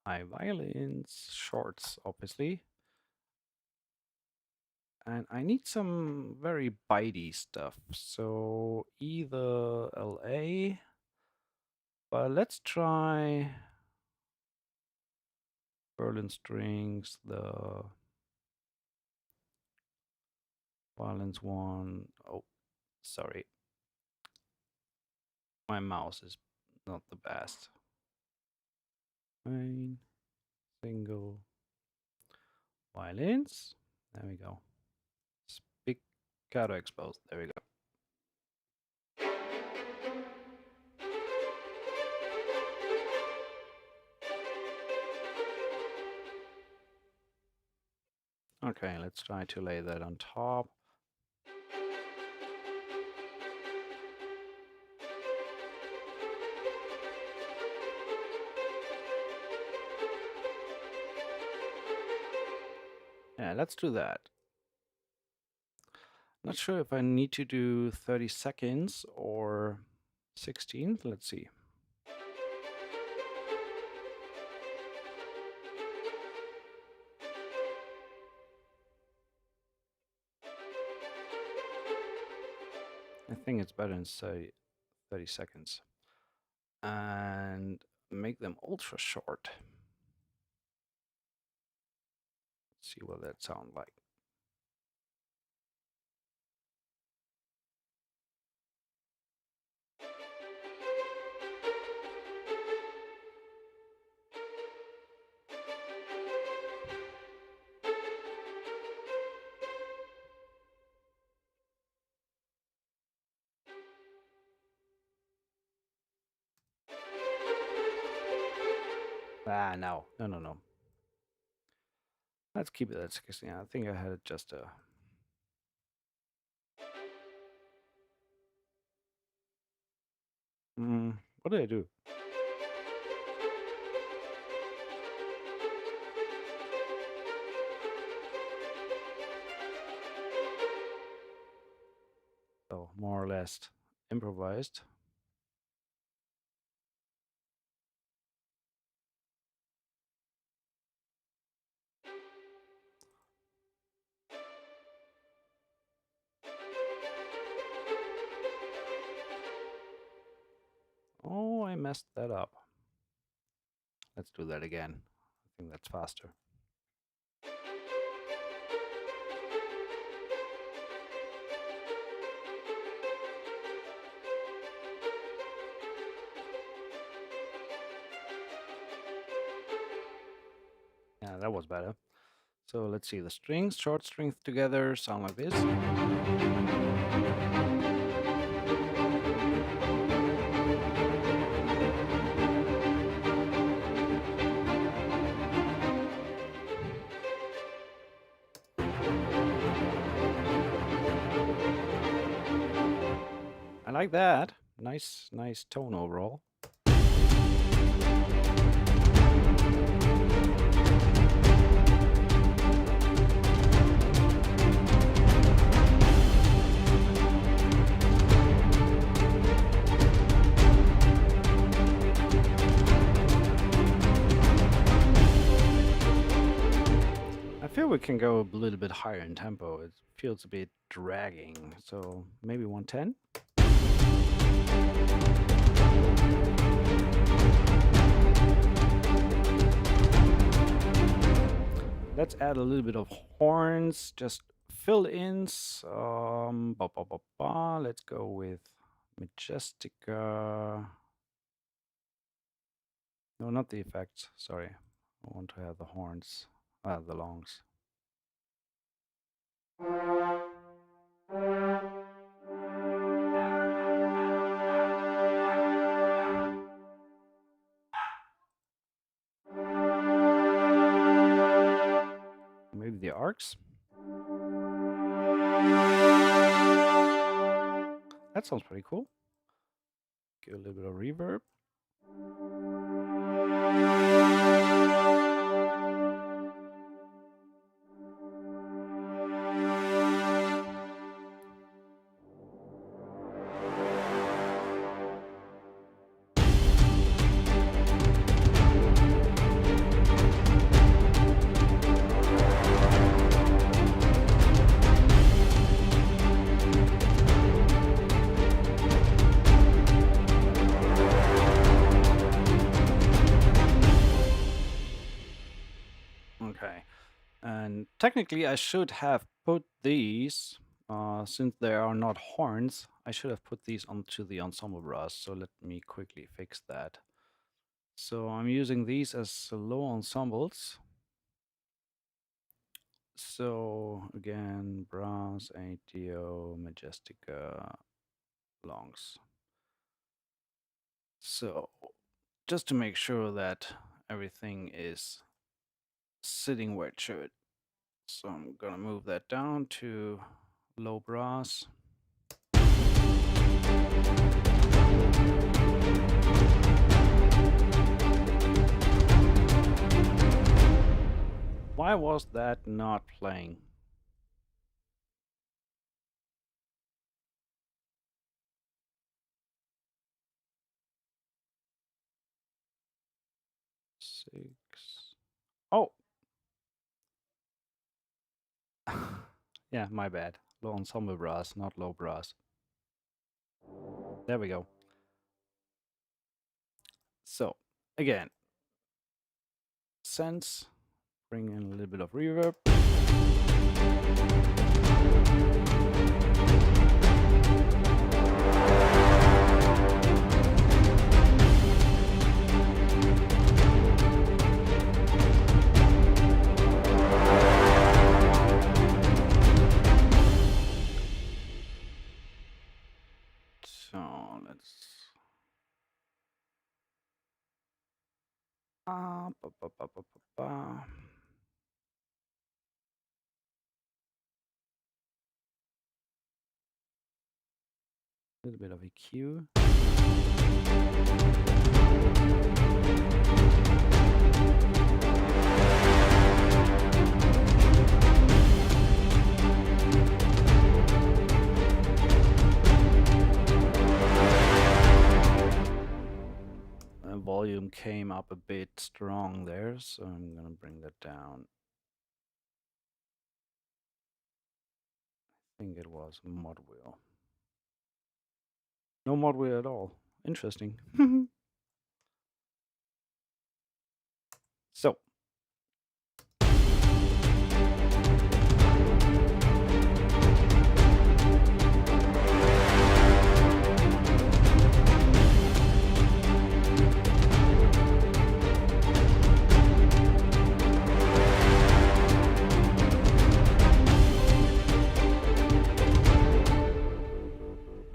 high violins, shorts obviously, And I need some very bitey stuff. So either LA, but let's try Berlin strings, the violence one. Oh, sorry. My mouse is not the best. Main, single, violins. There we go. Spiccato exposed. There we go. Okay, let's try to lay that on top. Yeah, let's do that. Not sure if I need to do 30 seconds or 16. Let's see. I think it's better in say 30 seconds. And make them ultra short. Let's see what that sounds like. Ah, no. Let's keep it at 16. I think I had just a... what did I do? So more or less improvised. Oh, I messed that up. Let's do that again. I think that's faster. Yeah, that was better. So let's see, the strings, short strings together sound like this. I like that. Nice tone overall. I feel we can go a little bit higher in tempo. It feels a bit dragging. So maybe 110. Let's add a little bit of horns, just fill-ins. Let's go with Majestica. No, not the effects. Sorry. I want to have the horns, the longs. Maybe the arcs. That sounds pretty cool. Give a little bit of reverb. Technically, I should have put these, since they are not horns, I should have put these onto the ensemble brass. So let me quickly fix that. So I'm using these as low ensembles. So again, brass, ATO, Majestica, longs. So just to make sure that everything is sitting where it should. So I'm gonna move that down to low brass. Why was that not playing? Six. Oh! Yeah, my bad. Low ensemble brass, not low brass. There we go. So, again, sense, bring in a little bit of reverb. So let's ba, ba, ba, ba, ba, ba. A little bit of EQ. Volume came up a bit strong there, so I'm gonna bring that down. I think it was mod wheel. No mod wheel at all. Interesting. So.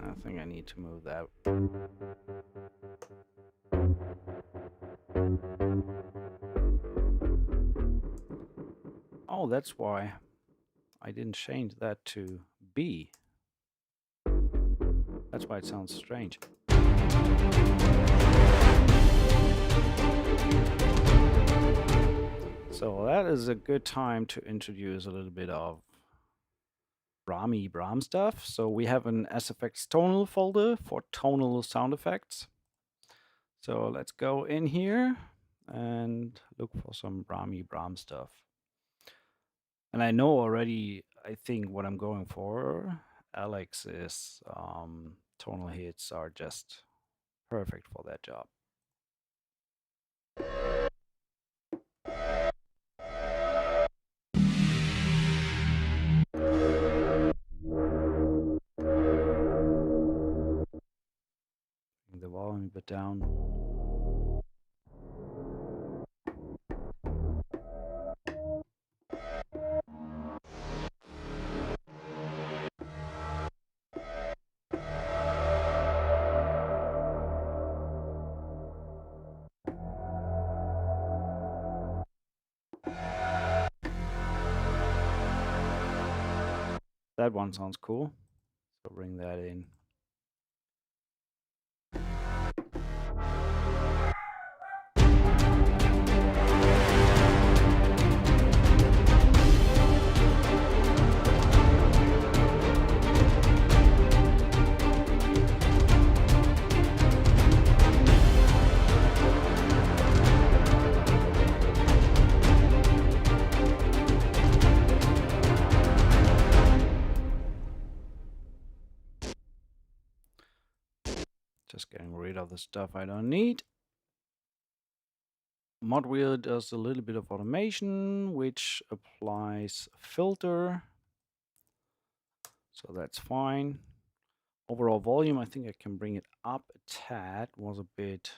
I think I need to move that. Oh, that's why I didn't change that to B. That's why it sounds strange. So that is a good time to introduce a little bit of Bram stuff. So we have an SFX tonal folder for tonal sound effects. So let's go in here and look for some Bram stuff. And I know already, I think what I'm going for, Alex's tonal hits are just perfect for that job. Bring the volume a bit down. That one sounds cool. So bring that in. Just getting rid of the stuff I don't need. Mod wheel does a little bit of automation, which applies a filter. So that's fine. Overall volume, I think I can bring it up a tad. Was a bit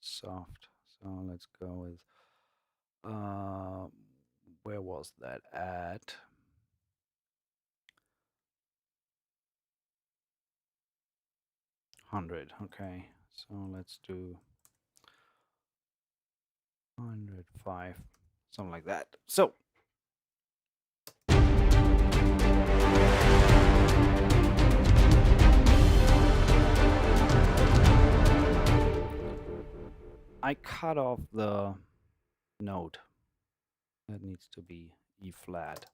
soft. So let's go with, where was that at? $100. Okay, so let's do 105, something like that. So I cut off the note. That needs to be E flat.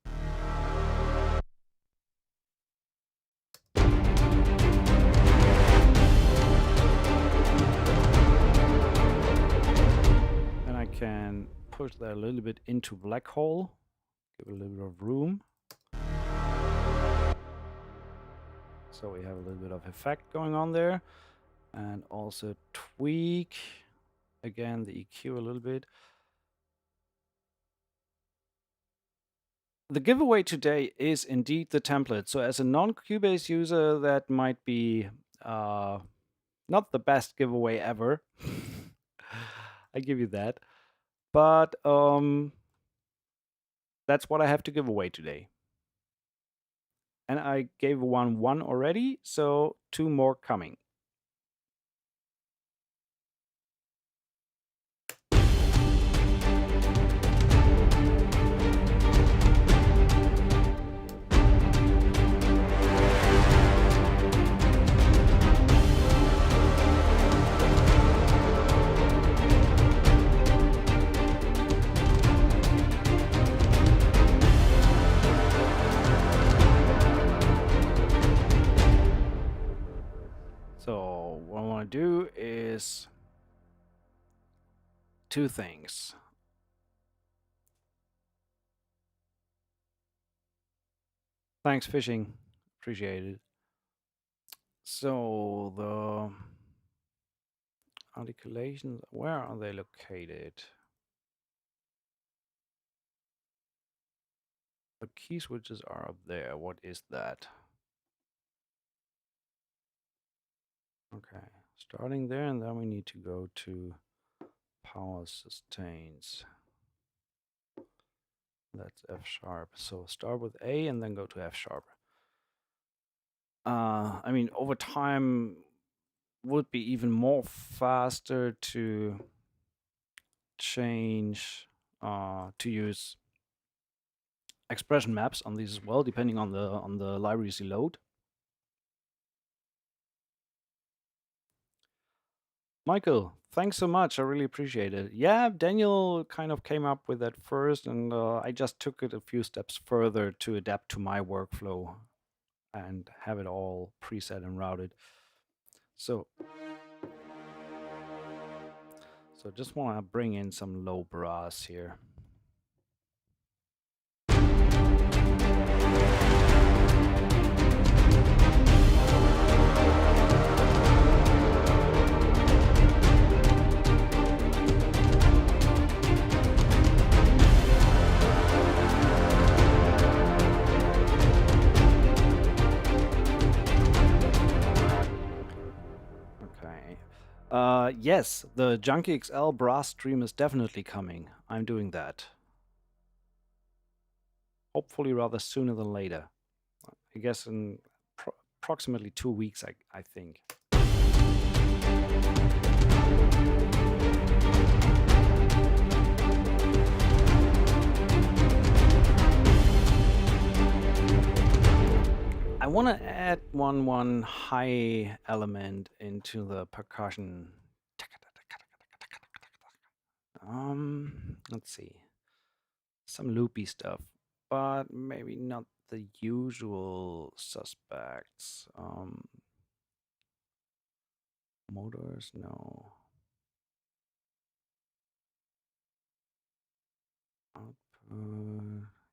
Then I can push that a little bit into black hole, give it a little bit of room. So we have a little bit of effect going on there. And also tweak, again, the EQ a little bit. The giveaway today is indeed the template. So as a non-Cubase user, that might be not the best giveaway ever. I give you that. But that's what I have to give away today. And I gave one already, so 2 more coming. So what I want to do is 2 things. Thanks, fishing. Appreciate it. So the articulations, where are they located? The key switches are up there. What is that? Okay, starting there, and then we need to go to power sustains. That's F sharp. So start with A and then go to F sharp. I mean, over time would be even more faster to change, to use expression maps on these as well, depending on the libraries you load. Michael, thanks so much. I really appreciate it. Yeah, Daniel kind of came up with that first, and I just took it a few steps further to adapt to my workflow and have it all preset and routed. So just want to bring in some low brass here. Yes, the Junkie XL brass stream is definitely coming. I'm doing that. Hopefully rather sooner than later. I guess in approximately 2 weeks, I think. I want to add one high element into the percussion. Let's see. Some loopy stuff, but maybe not the usual suspects. Motors, no. Output.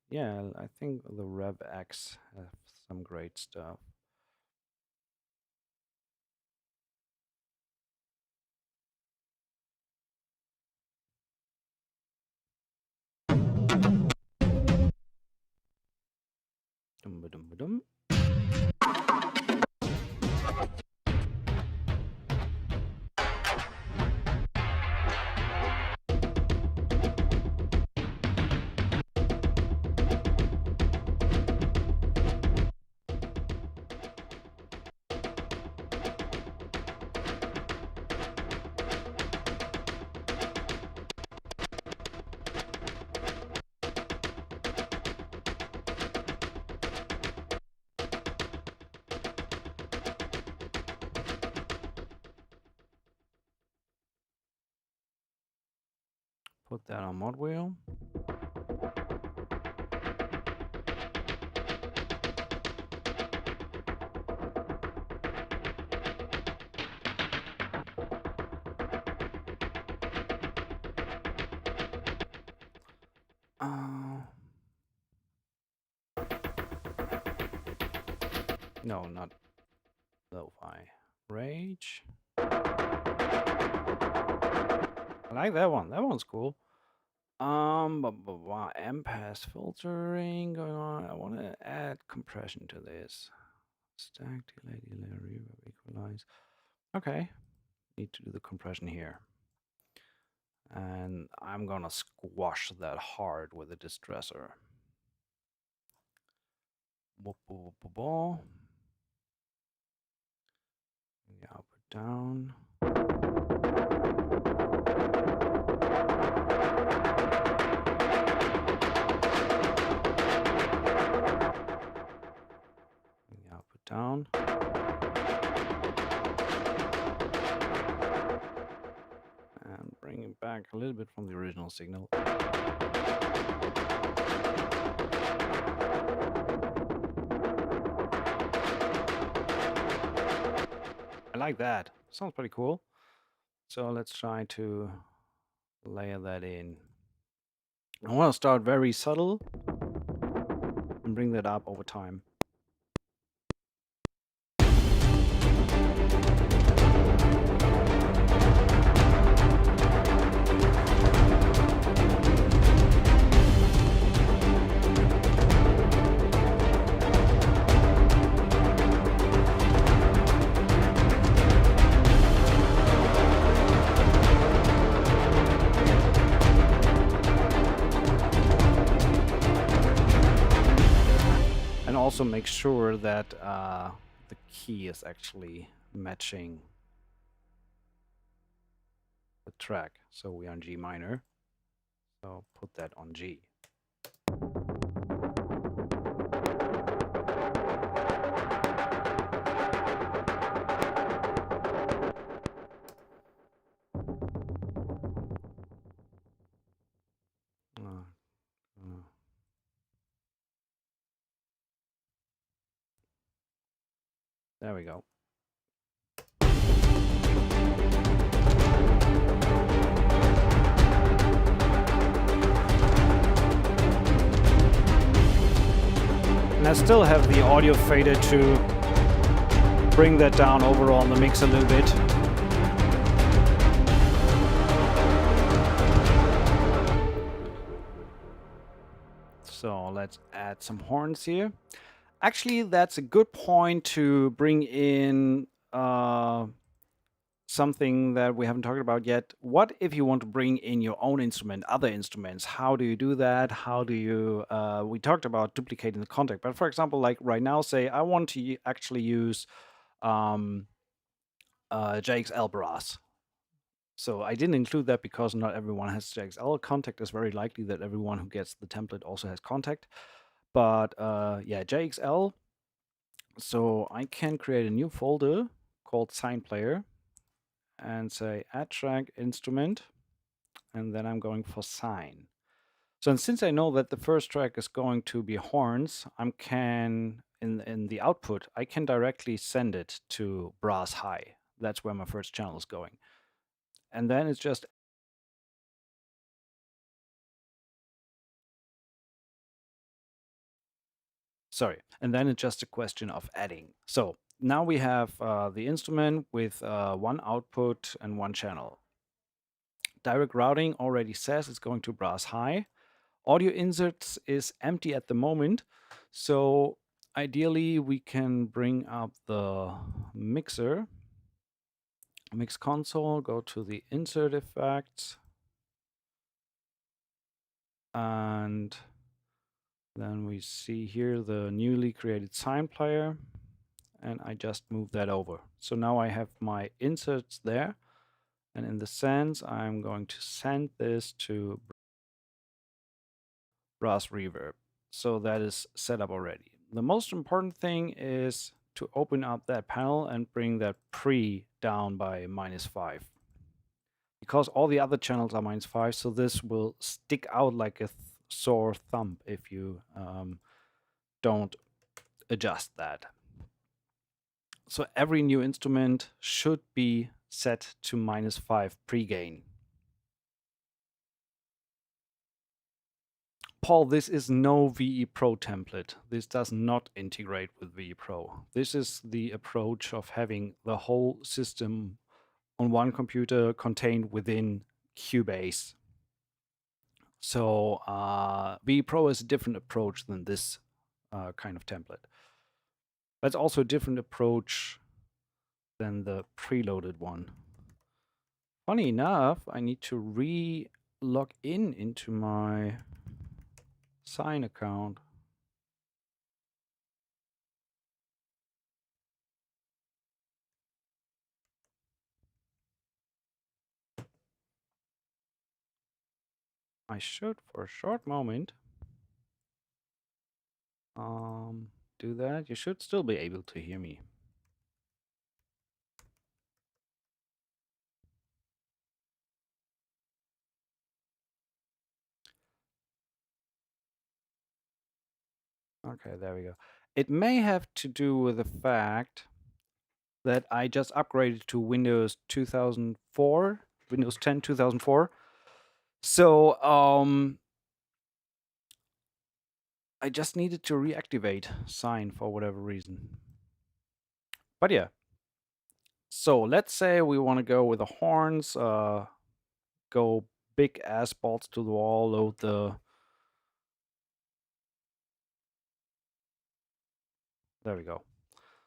Yeah, I think the Rev X has some great stuff. Dum, ba-dum, ba-dum. Put that on mod wheel. No, not lo-fi. Rage. I like that one. That one's cool. M-pass filtering going on. I want to add compression to this. Stack, delay, reverb, equalize. Okay, need to do the compression here. And I'm gonna squash that hard with a distressor. The output down. The output down. And bring it back a little bit from the original signal. I like that. Sounds pretty cool. So let's try to layer that in. I want to start very subtle and bring that up over time. Also make sure that the key is actually matching the track. So we are on G minor. So put that on G. There we go. And I still have the audio fader to bring that down overall in the mix a little bit. So let's add some horns here. Actually, that's a good point to bring in something that we haven't talked about yet. What if you want to bring in your own instrument, other instruments? How do you do that? How do you, we talked about duplicating the contact, but for example, like right now, say I want to actually use JXL brass. So I didn't include that because not everyone has JXL. Contact is very likely that everyone who gets the template also has contact. But yeah, JXL. So I can create a new folder called Sign Player and say add track instrument, and then I'm going for sign. So and since I know that the first track is going to be horns, I can in the output I can directly send it to brass high. That's where my first channel is going, and then it's just and then it's just a question of adding. So now we have the instrument with one output and one channel. Direct routing already says it's going to brass high. Audio inserts is empty at the moment. So Ideally, we can bring up the mixer, mix console, go to the insert effects, and then we see here the newly created sine player, and I just move that over. So now I have my inserts there, and in the sense, I'm going to send this to brass reverb. So that is set up already. The most important thing is to open up that panel and bring that pre down by -5. Because all the other channels are -5, so this will stick out like a sore thumb if you don't adjust that. So every new instrument should be set to -5 pre-gain. Paul, this is no VE Pro template. This does not integrate with VE Pro. This is the approach of having the whole system on one computer contained within Cubase. So VE Pro is a different approach than this kind of template. That's also a different approach than the preloaded one. Funny enough, I need to re-log into my Sign account. I should, for a short moment, do that. You should still be able to hear me. Okay, there we go. It may have to do with the fact that I just upgraded to Windows 2004, Windows 10 2004. So I just needed to reactivate Sign for whatever reason. But yeah. So let's say we want to go with the horns, go big ass balls to the wall, load the... There we go.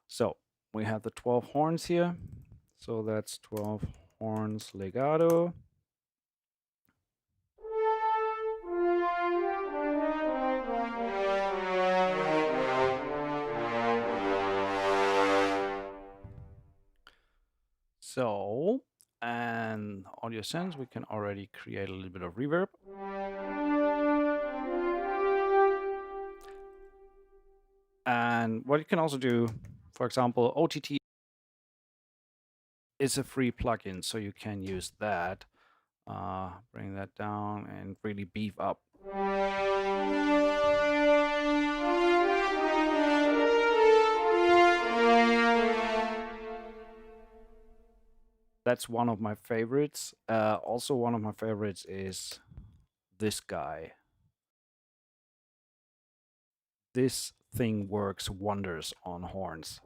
So we have the 12 horns here. So that's 12 horns legato. So, and audio sense, we can already create a little bit of reverb. And what you can also do, for example, OTT is a free plugin, so you can use that. Bring that down and really beef up. That's one of my favorites. Also, one of my favorites is this guy. This thing works wonders on horns.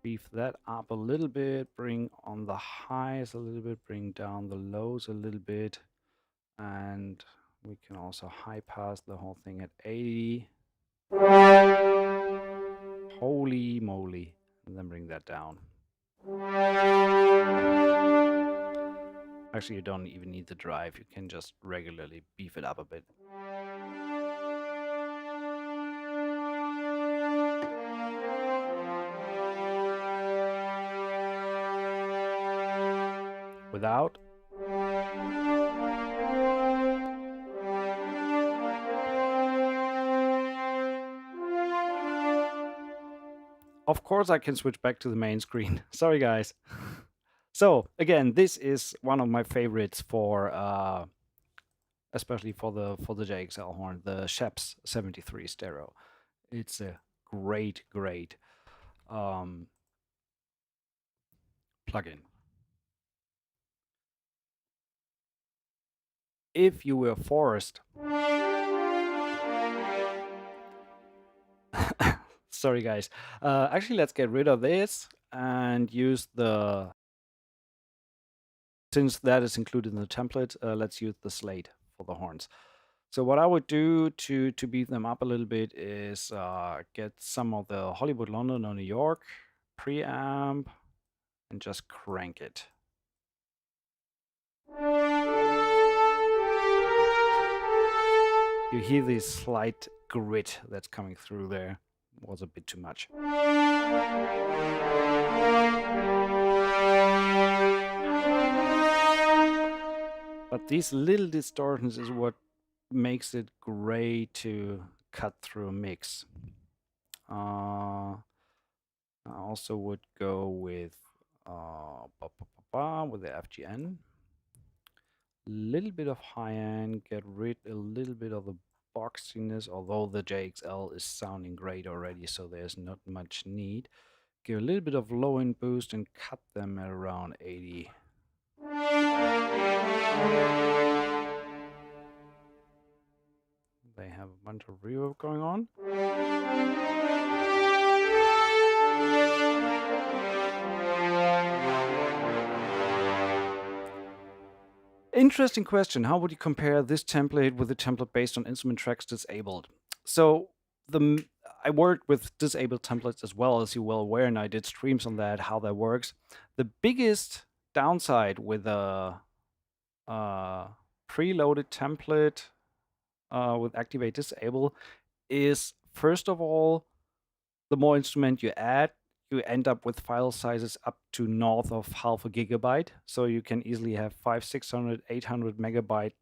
Beef that up a little bit, bring on the highs a little bit, bring down the lows a little bit, and we can also high pass the whole thing at 80. Holy moly. And then bring that down. Actually, you don't even need the drive. You can just regularly beef it up a bit. Without. Of course, I can switch back to the main screen. Sorry, guys. So again, this is one of my favorites for, especially for the JXL horn, the Sheps 73 stereo. It's a great plugin. If you were forced, sorry guys, actually let's get rid of this and use the since that is included in the template, let's use the slate for the horns. So what I would do to beat them up a little bit is get some of the Hollywood, London, or New York preamp and just crank it. You hear this slight grit that's coming through there. Was a bit too much. But these little distortions is what makes it great to cut through a mix. I also would go with the FGN. Little bit of high end, get rid a little bit of the boxiness, although the JXL is sounding great already, so there's not much need. Give a little bit of low end boost and cut them at around 80. They have a bunch of reverb going on. Interesting question. How would you compare this template with a template based on instrument tracks disabled? So I worked with disabled templates as well, as you're well aware, and I did streams on that, how that works. The biggest downside with a preloaded template with Activate Disable is, first of all, the more instrument you add, you end up with file sizes up to north of half a gigabyte. So you can easily have 500, 600, 800 megabyte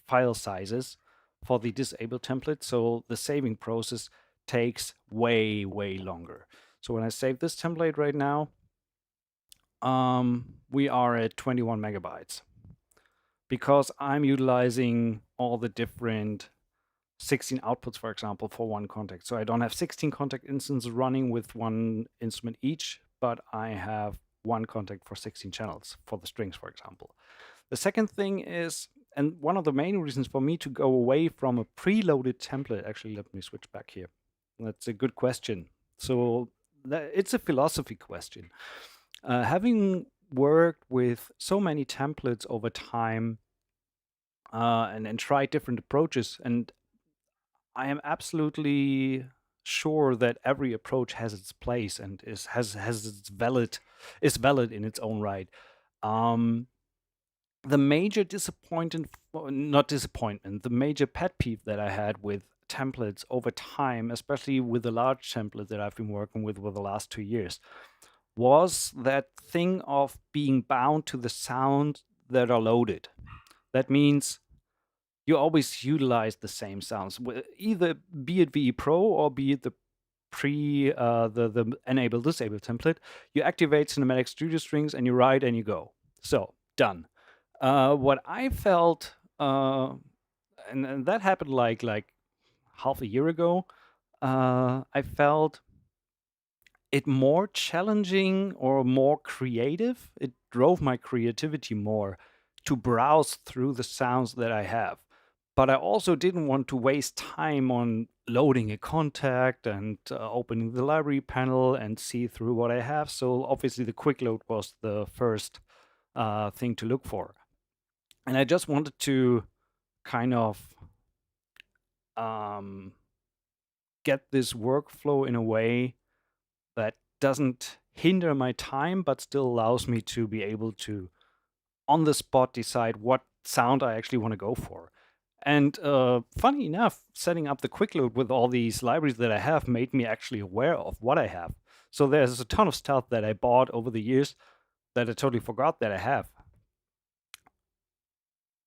file sizes for the disabled template. So the saving process takes way, way longer. So when I save this template right now, we are at 21 megabytes because I'm utilizing all the different 16 outputs, for example, for one contact. So I don't have 16 contact instances running with one instrument each, but I have one contact for 16 channels for the strings, for example. The second thing is, and one of the main reasons for me to go away from a preloaded template, actually, let me switch back here. That's a good question. So it's a philosophy question. Having worked with so many templates over time and tried different approaches, and I am absolutely sure that every approach has its place and is valid in its own right. The major the major pet peeve that I had with templates over time, especially with the large template that I've been working with the last 2 years, was that thing of being bound to the sounds that are loaded. That means you always utilize the same sounds, either be it VE Pro or be it the the enable disable template. You activate cinematic studio strings and you write and you go. So done. What I felt, and that happened like half a year ago, I felt it more challenging or more creative. It drove my creativity more to browse through the sounds that I have. But I also didn't want to waste time on loading a contact and opening the library panel and see through what I have. So obviously the QuickLoad was the first thing to look for. And I just wanted to kind of get this workflow in a way that doesn't hinder my time, but still allows me to be able to, on the spot, decide what sound I actually want to go for. And funny enough, setting up the QuickLoad with all these libraries that I have made me actually aware of what I have. So there's a ton of stuff that I bought over the years that I totally forgot that I have.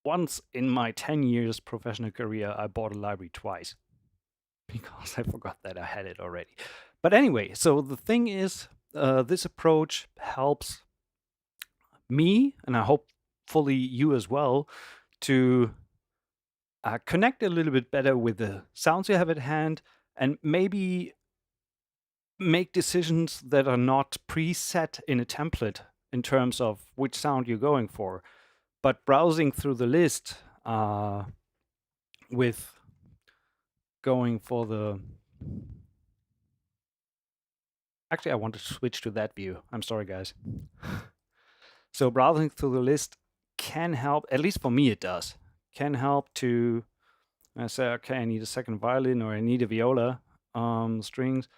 Once in my 10 years professional career, I bought a library twice because I forgot that I had it already. But anyway, so the thing is, this approach helps me, and I hope fully you as well, to connect a little bit better with the sounds you have at hand and maybe make decisions that are not preset in a template in terms of which sound you're going for, but browsing through the list with going for the... Actually, I want to switch to that view. I'm sorry, guys. So browsing through the list can help, at least for me it does, can help to say, okay, I need a second violin or I need a viola strings.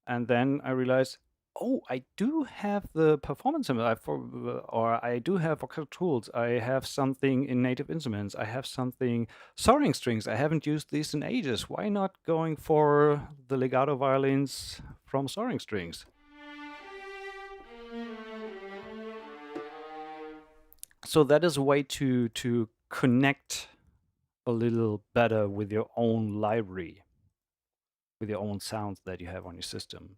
And then I realized, oh, I do have the performance or I do have vocal tools. I have something in Native Instruments. I have something soaring strings. I haven't used these in ages. Why not going for the legato violins from soaring strings? So that is a way to connect a little better with your own library, with your own sounds that you have on your system.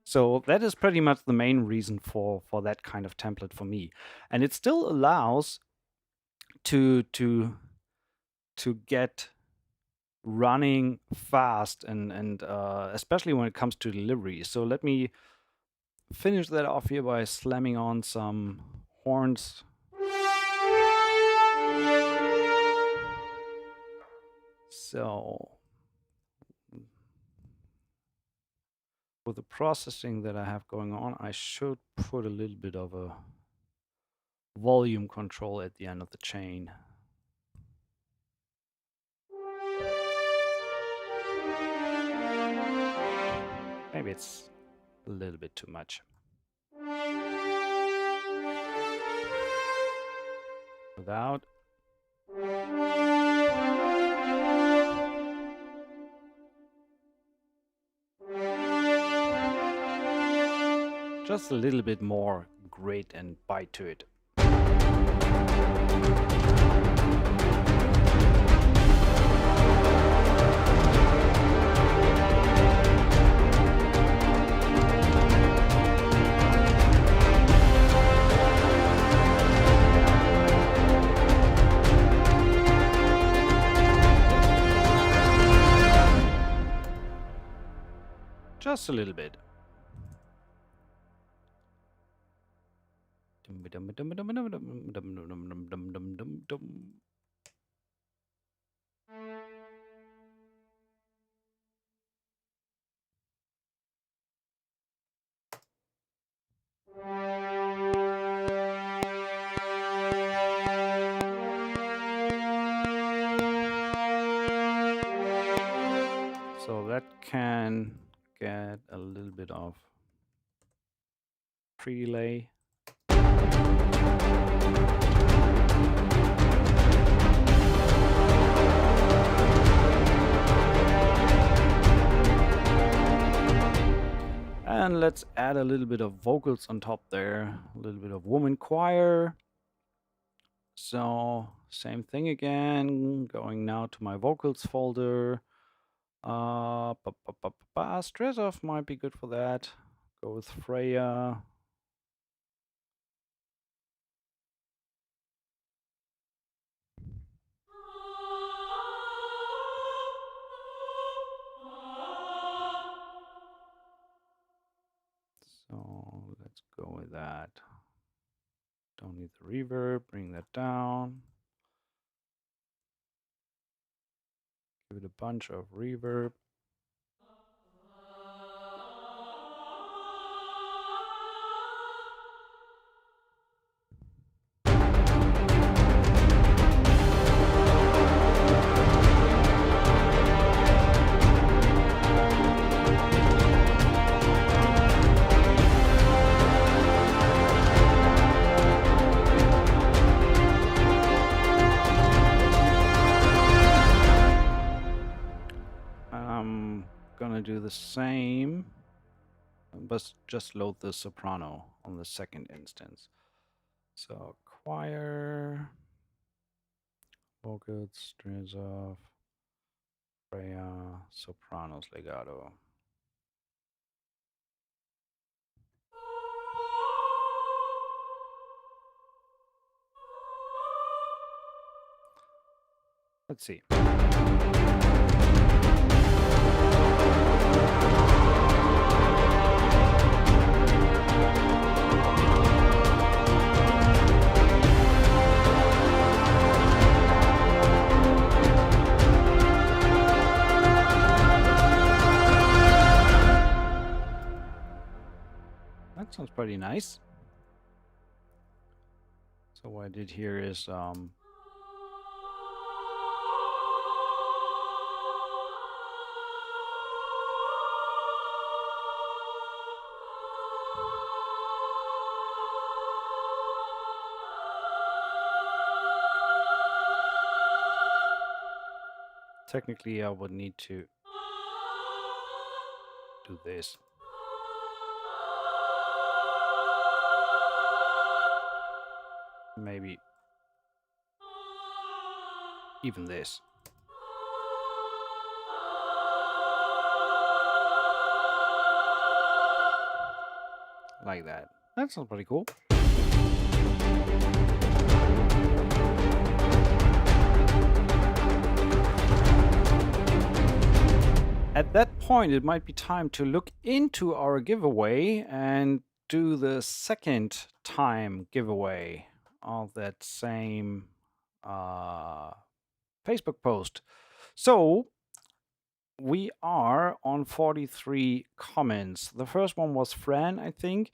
So that is pretty much the main reason for that kind of template for me. And it still allows to get running fast and especially when it comes to delivery. So let me finish that off here by slamming on some horns. So with the processing that I have going on, I should put a little bit of a volume control at the end of the chain. Maybe it's a little bit too much. Without. Just a little bit more grit and bite to it. Just a little bit. So that can get a little bit of pre-delay. And let's add a little bit of vocals on top there, a little bit of woman choir. So same thing again, going now to my vocals folder. Stress off might be good for that. Go with Freya. So let's go with that. Don't need the reverb, bring that down. Give it a bunch of reverb. Do the same, but just load the soprano on the second instance. So choir, vocals, strings off, Freya, sopranos, legato. Let's see. pretty nice. So what I did here is technically I would need to do this. Maybe even this. Like that. That sounds pretty cool. At that point, it might be time to look into our giveaway and do the second time giveaway of that same Facebook post. So we are on 43 comments. The first one was Fran, I think.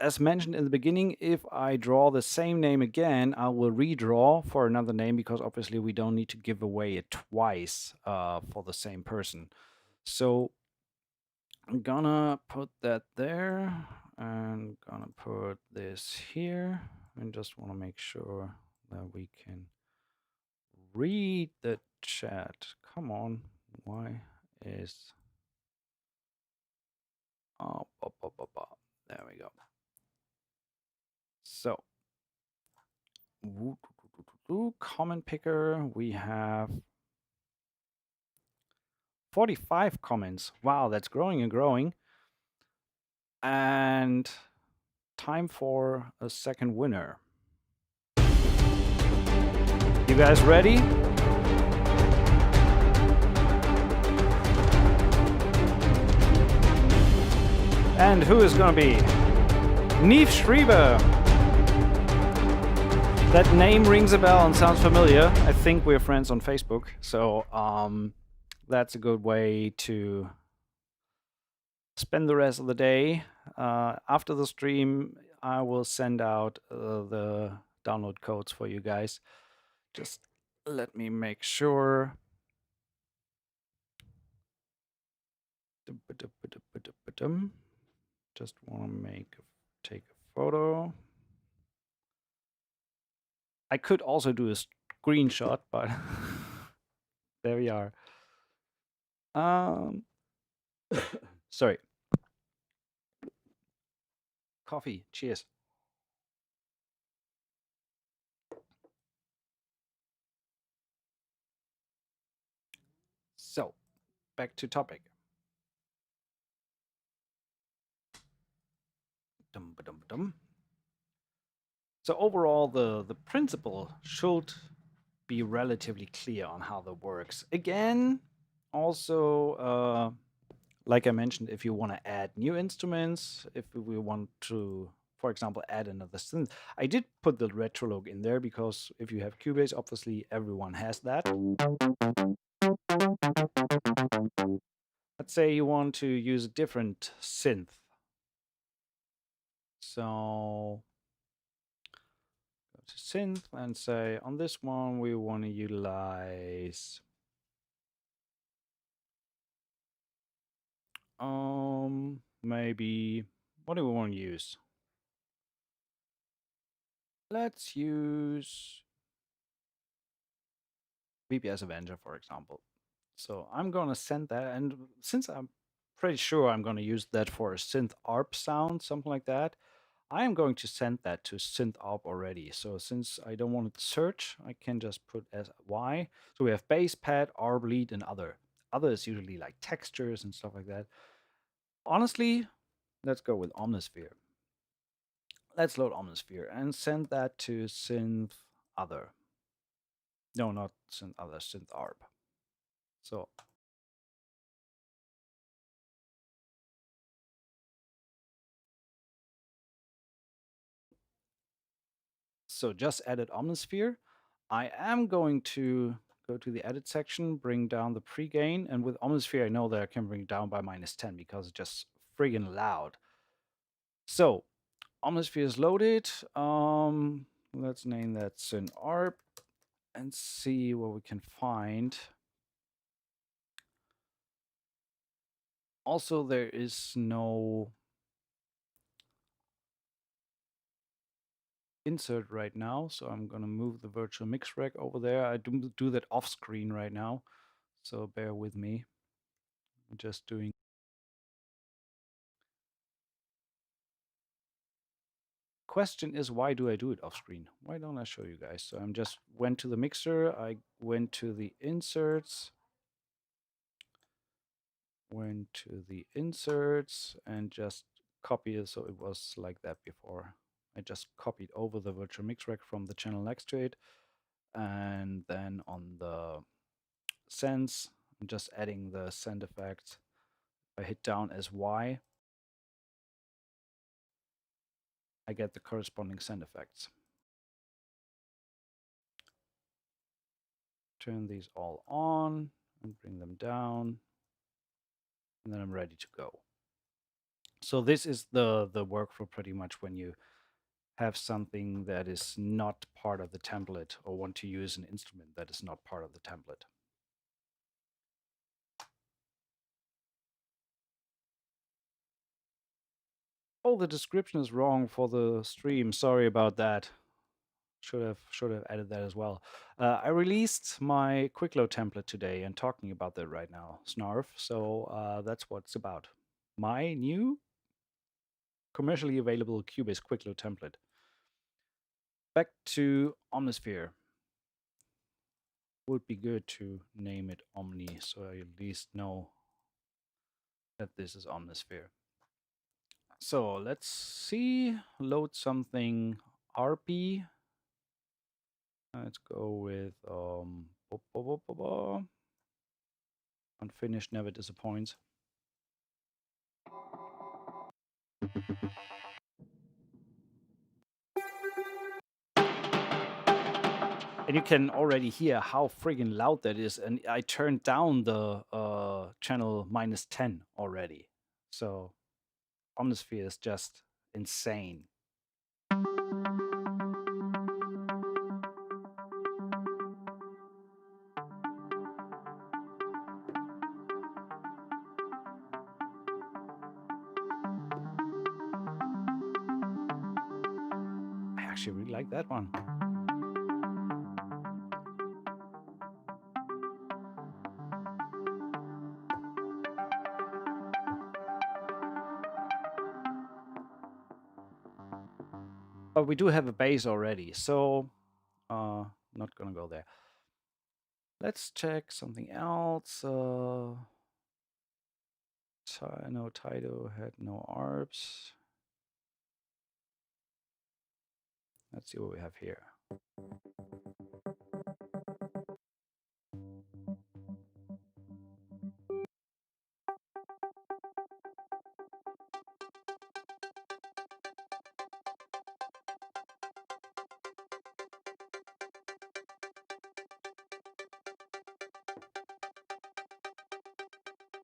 As mentioned in the beginning, if I draw the same name again, I will redraw for another name because obviously we don't need to give away it twice for the same person. So I'm gonna put that there and gonna put this here and just want to make sure that we can read the chat. Come on, why is there we go. So comment picker, we have 45 comments. Wow, that's growing and growing. And time for a second winner. You guys ready? And who is gonna be? Neve Schreiber. That name rings a bell and sounds familiar. I think we're friends on Facebook, so that's a good way to spend the rest of the day. After the stream, I will send out the download codes for you guys. Just let me make sure. Just want to take a photo. I could also do a screenshot, but there we are. Sorry. Coffee. Cheers. So, back to topic. So overall, the principle should be relatively clear on how that works. Again, also, like I mentioned, if you want to add new instruments, if we want to, for example, add another synth, I did put the Retrolog in there because if you have Cubase, obviously everyone has that. Let's say you want to use a different synth. So go to synth and say on this one we want to utilize maybe what do we want to use? Let's use VPS Avenger, for example. So I'm going to send that, and since I'm pretty sure I'm going to use that for a synth ARP sound, something like that, I am going to send that to synth ARP already. So since I don't want it to search, I can just put as Y. So we have bass, pad, ARP, lead, and other. Other is usually like textures and stuff like that. Honestly, let's go with Omnisphere. Let's load Omnisphere and send that to synth other. No, not synth other, synth ARP. So just added Omnisphere. I am going to go to the edit section, bring down the pre-gain, and with Omnisphere I know that I can bring it down by -10 because it's just friggin' loud. So Omnisphere is loaded. Let's name that SynArp and see what we can find. Also, there is no insert right now, so I'm gonna move the virtual mix rack over there. I do that off screen right now, so bear with me. I'm just doing. Question is, why do I do it off screen? Why don't I show you guys? So I'm just went to the mixer, I went to the inserts, and just copy it so it was like that before. I just copied over the virtual mix rack from the channel next to it, and then on the sends, I'm just adding the send effect. I hit down as Y, I get the corresponding send effects. Turn these all on and bring them down, and then I'm ready to go. So this is the workflow pretty much when you have something that is not part of the template or want to use an instrument that is not part of the template. Oh, the description is wrong for the stream. Sorry about that. Should have added that as well. I released my QuickLoad template today and talking about that right now, Snarf. So that's what it's about. My new commercially available Cubase QuickLoad template. Back to Omnisphere. Would be good to name it Omni, so I at least know that this is Omnisphere. So let's see, load something RP. Let's go with unfinished never disappoints. And you can already hear how friggin' loud that is. And I turned down the channel -10 already. So Omnisphere is just insane. I actually really like that one. But we do have a bass already, so not gonna go there. Let's check something else. No, Tido had no ARPs. Let's see what we have here.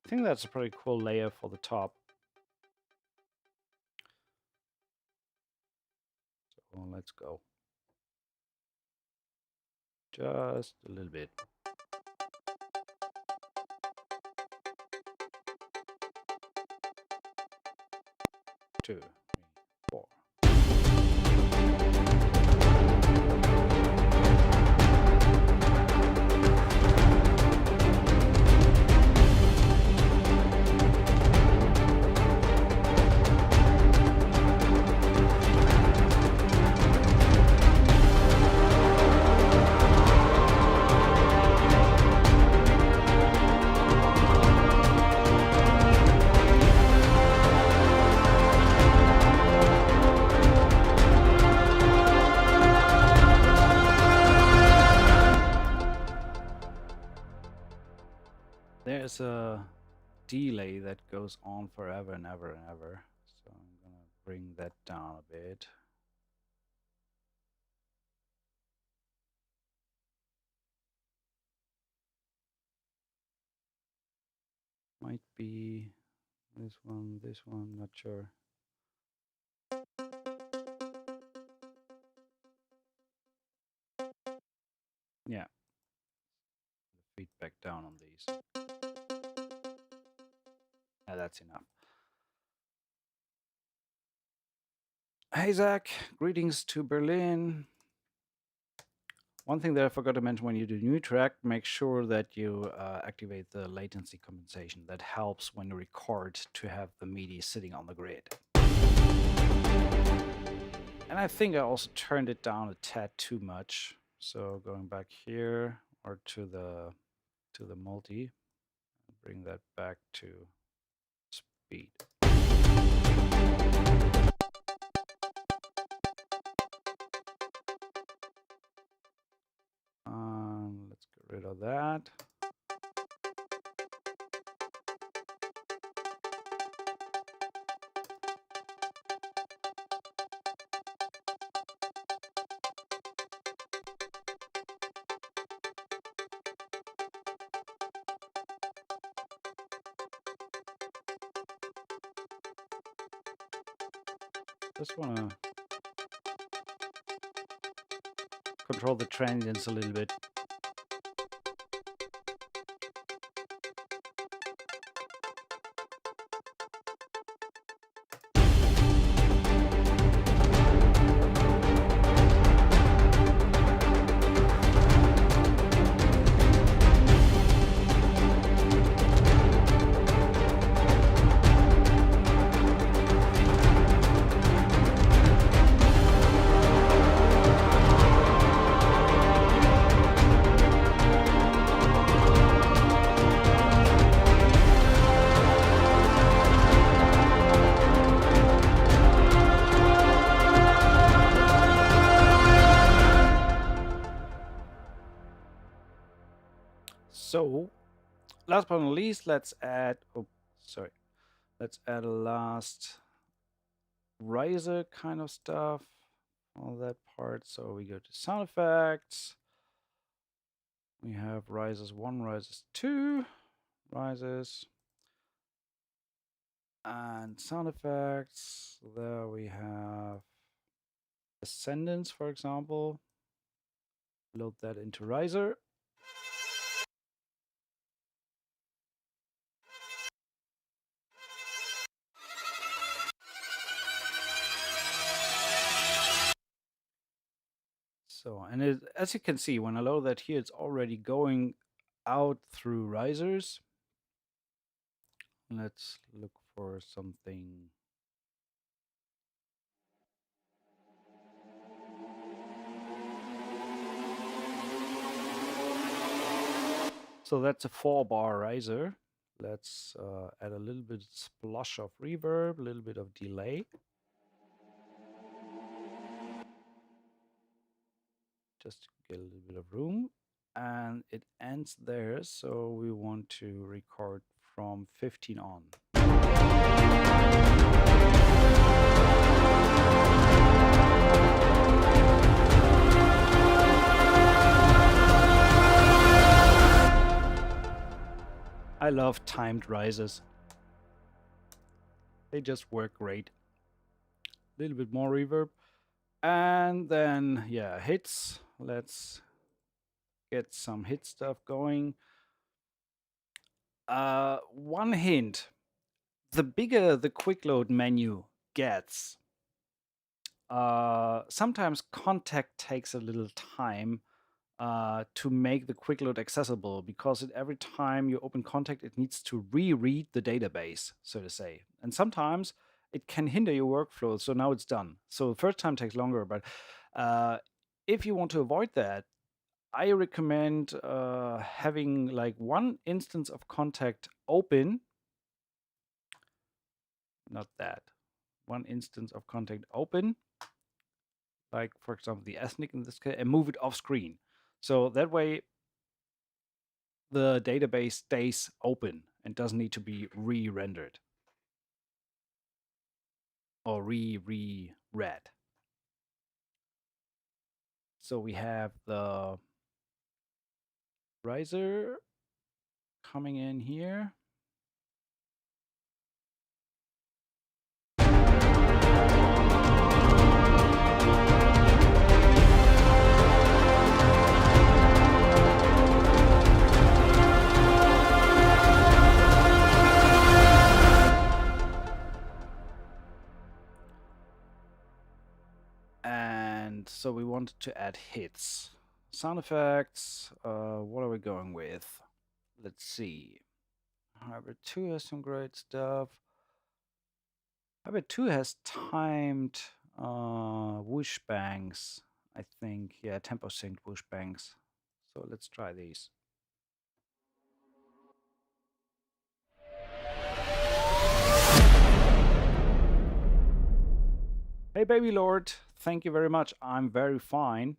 I think that's a pretty cool layer for the top. So let's go. Just a little bit. Two, three, four. There's a delay that goes on forever and ever and ever. So I'm gonna bring that down a bit. Might be this one, not sure. Yeah. Feedback down on these. Yeah, that's enough. Hey, Zach. Greetings to Berlin. One thing that I forgot to mention when you do new track, make sure that you activate the latency compensation. That helps when you record to have the MIDI sitting on the grid. And I think I also turned it down a tad too much. So going back here or to the multi, bring that back to speed. Let's get rid of that. Just want to control the transients a little bit. So, last but not least, let's add, let's add a last riser kind of stuff, all that part. So we go to sound effects. We have rises 1, rises 2, rises, and sound effects. There we have ascendance, for example. Load that into riser. So, and as you can see, when I load that here, it's already going out through risers. Let's look for something. So that's a 4-bar riser. Let's add a little bit splosh of reverb, a little bit of delay. Just to get a little bit of room. And it ends there, so we want to record from 15 on. I love timed rises. They just work great. A little bit more reverb. And then, yeah, hits. Let's get some hit stuff going. One hint. The bigger the QuickLoad menu gets, sometimes contact takes a little time to make the QuickLoad accessible, because every time you open contact, it needs to reread the database, so to say. And sometimes it can hinder your workflow. So now it's done. So the first time takes longer. But if you want to avoid that, I recommend having like one instance of contact open. Not that. One instance of contact open. Like, for example, the ethnic in this case, and move it off screen. So that way the database stays open and doesn't need to be re-rendered or re-read. So we have the riser coming in here. wanted to add hits. Sound effects, what are we going with? Let's see. Hybrid 2 has some great stuff. Hybrid 2 has timed whoosh bangs, I think. Yeah, tempo synced whoosh bangs. So let's try these. Hey, baby lord. Thank you very much. I'm very fine.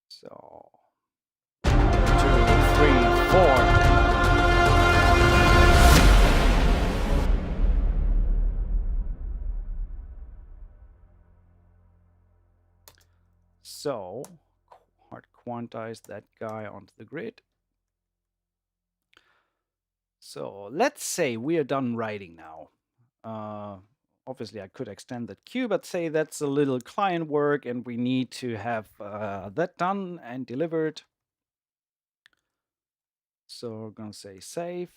So, 1, 2, 3, 4. So, hard quantize that guy onto the grid. So let's say we are done writing now. Obviously, I could extend that queue, but say that's a little client work and we need to have that done and delivered. So we're going to say save.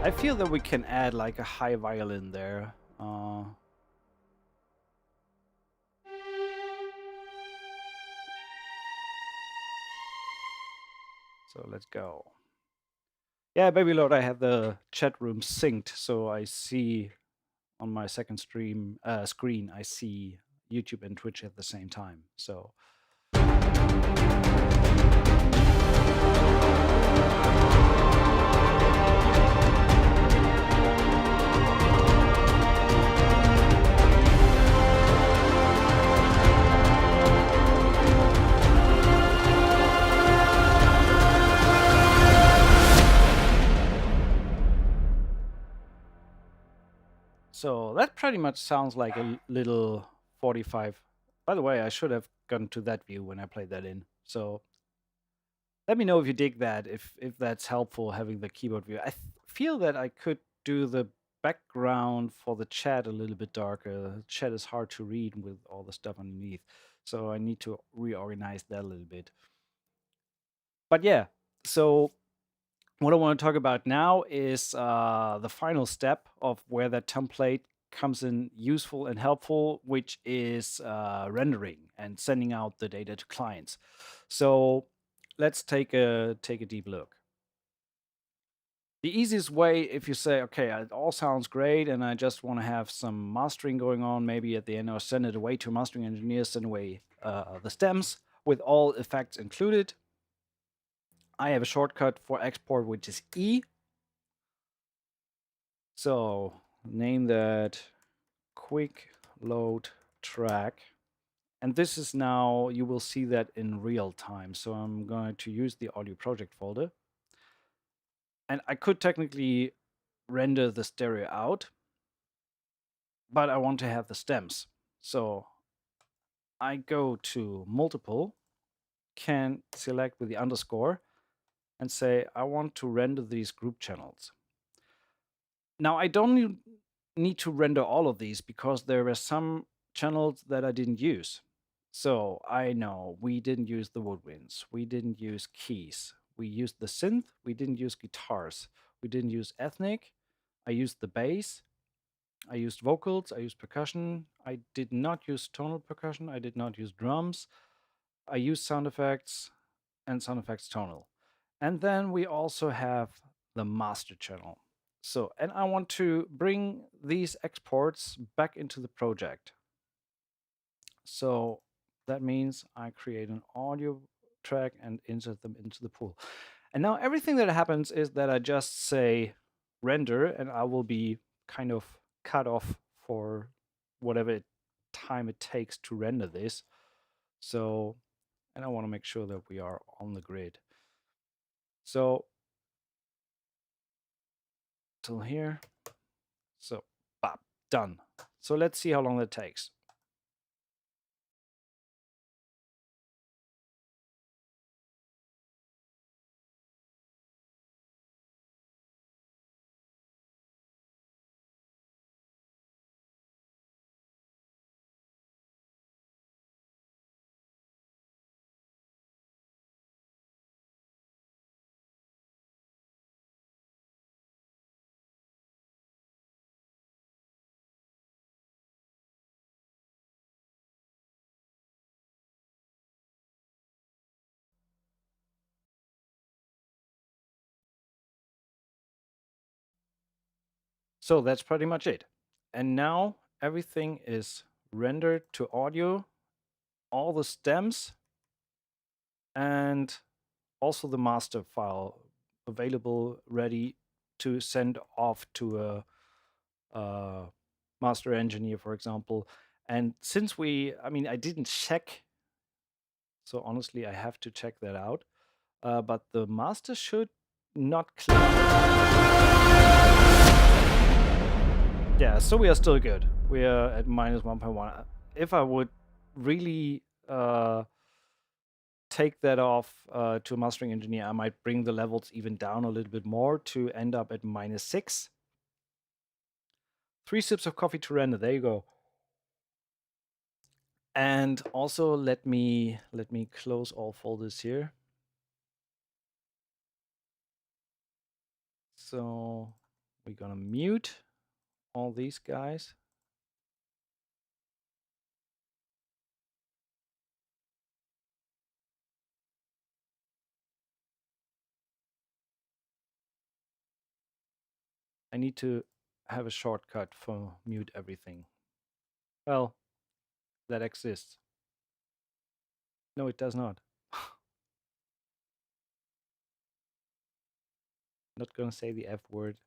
I feel that we can add like a high violin there. So let's go. Yeah, baby lord, I have the chat room synced, so I see on my second screen, I see YouTube and Twitch at the same time. So. So that pretty much sounds like a little 45. By the way, I should have gone to that view when I played that in. So let me know if you dig that, if that's helpful having the keyboard view. I feel that I could do the background for the chat a little bit darker. The chat is hard to read with all the stuff underneath. So I need to reorganize that a little bit. But yeah, so what I want to talk about now is the final step of where that template comes in useful and helpful, which is rendering and sending out the data to clients. So let's take a deep look. The easiest way, if you say, okay, it all sounds great and I just want to have some mastering going on, maybe at the end, or send it away to mastering engineers, send away the stems with all effects included. I have a shortcut for export, which is E. So name that QuickLoad track. And this is now, you will see that in real time. So I'm going to use the audio project folder. And I could technically render the stereo out, but I want to have the stems. So I go to multiple, can select with the underscore and say, I want to render these group channels. Now I don't need to render all of these because there were some channels that I didn't use. So I know we didn't use the woodwinds, we didn't use keys, we used the synth, we didn't use guitars, we didn't use ethnic, I used the bass, I used vocals, I used percussion, I did not use tonal percussion, I did not use drums, I used sound effects and sound effects tonal. And then we also have the master channel. So, and I want to bring these exports back into the project. So that means I create an audio track and insert them into the pool. And now everything that happens is that I just say render and I will be kind of cut off for whatever time it takes to render this. So, and I want to make sure that we are on the grid. So till here. So Done. So let's see how long that takes. So that's pretty much it. And now everything is rendered to audio, all the stems, and also the master file available, ready to send off to a master engineer, for example. And since I didn't check, so honestly, I have to check that out. But the master should not click. Yeah, so we are still good. We are at minus 1.1. If I would really take that off to a mastering engineer, I might bring the levels even down a little bit more to end up at minus 6. 3 sips of coffee to render. There you go. And also let me close all folders here. So we're gonna mute all these guys. I need to have a shortcut for mute everything. Well, that exists. No, it does not. Not gonna say the F word.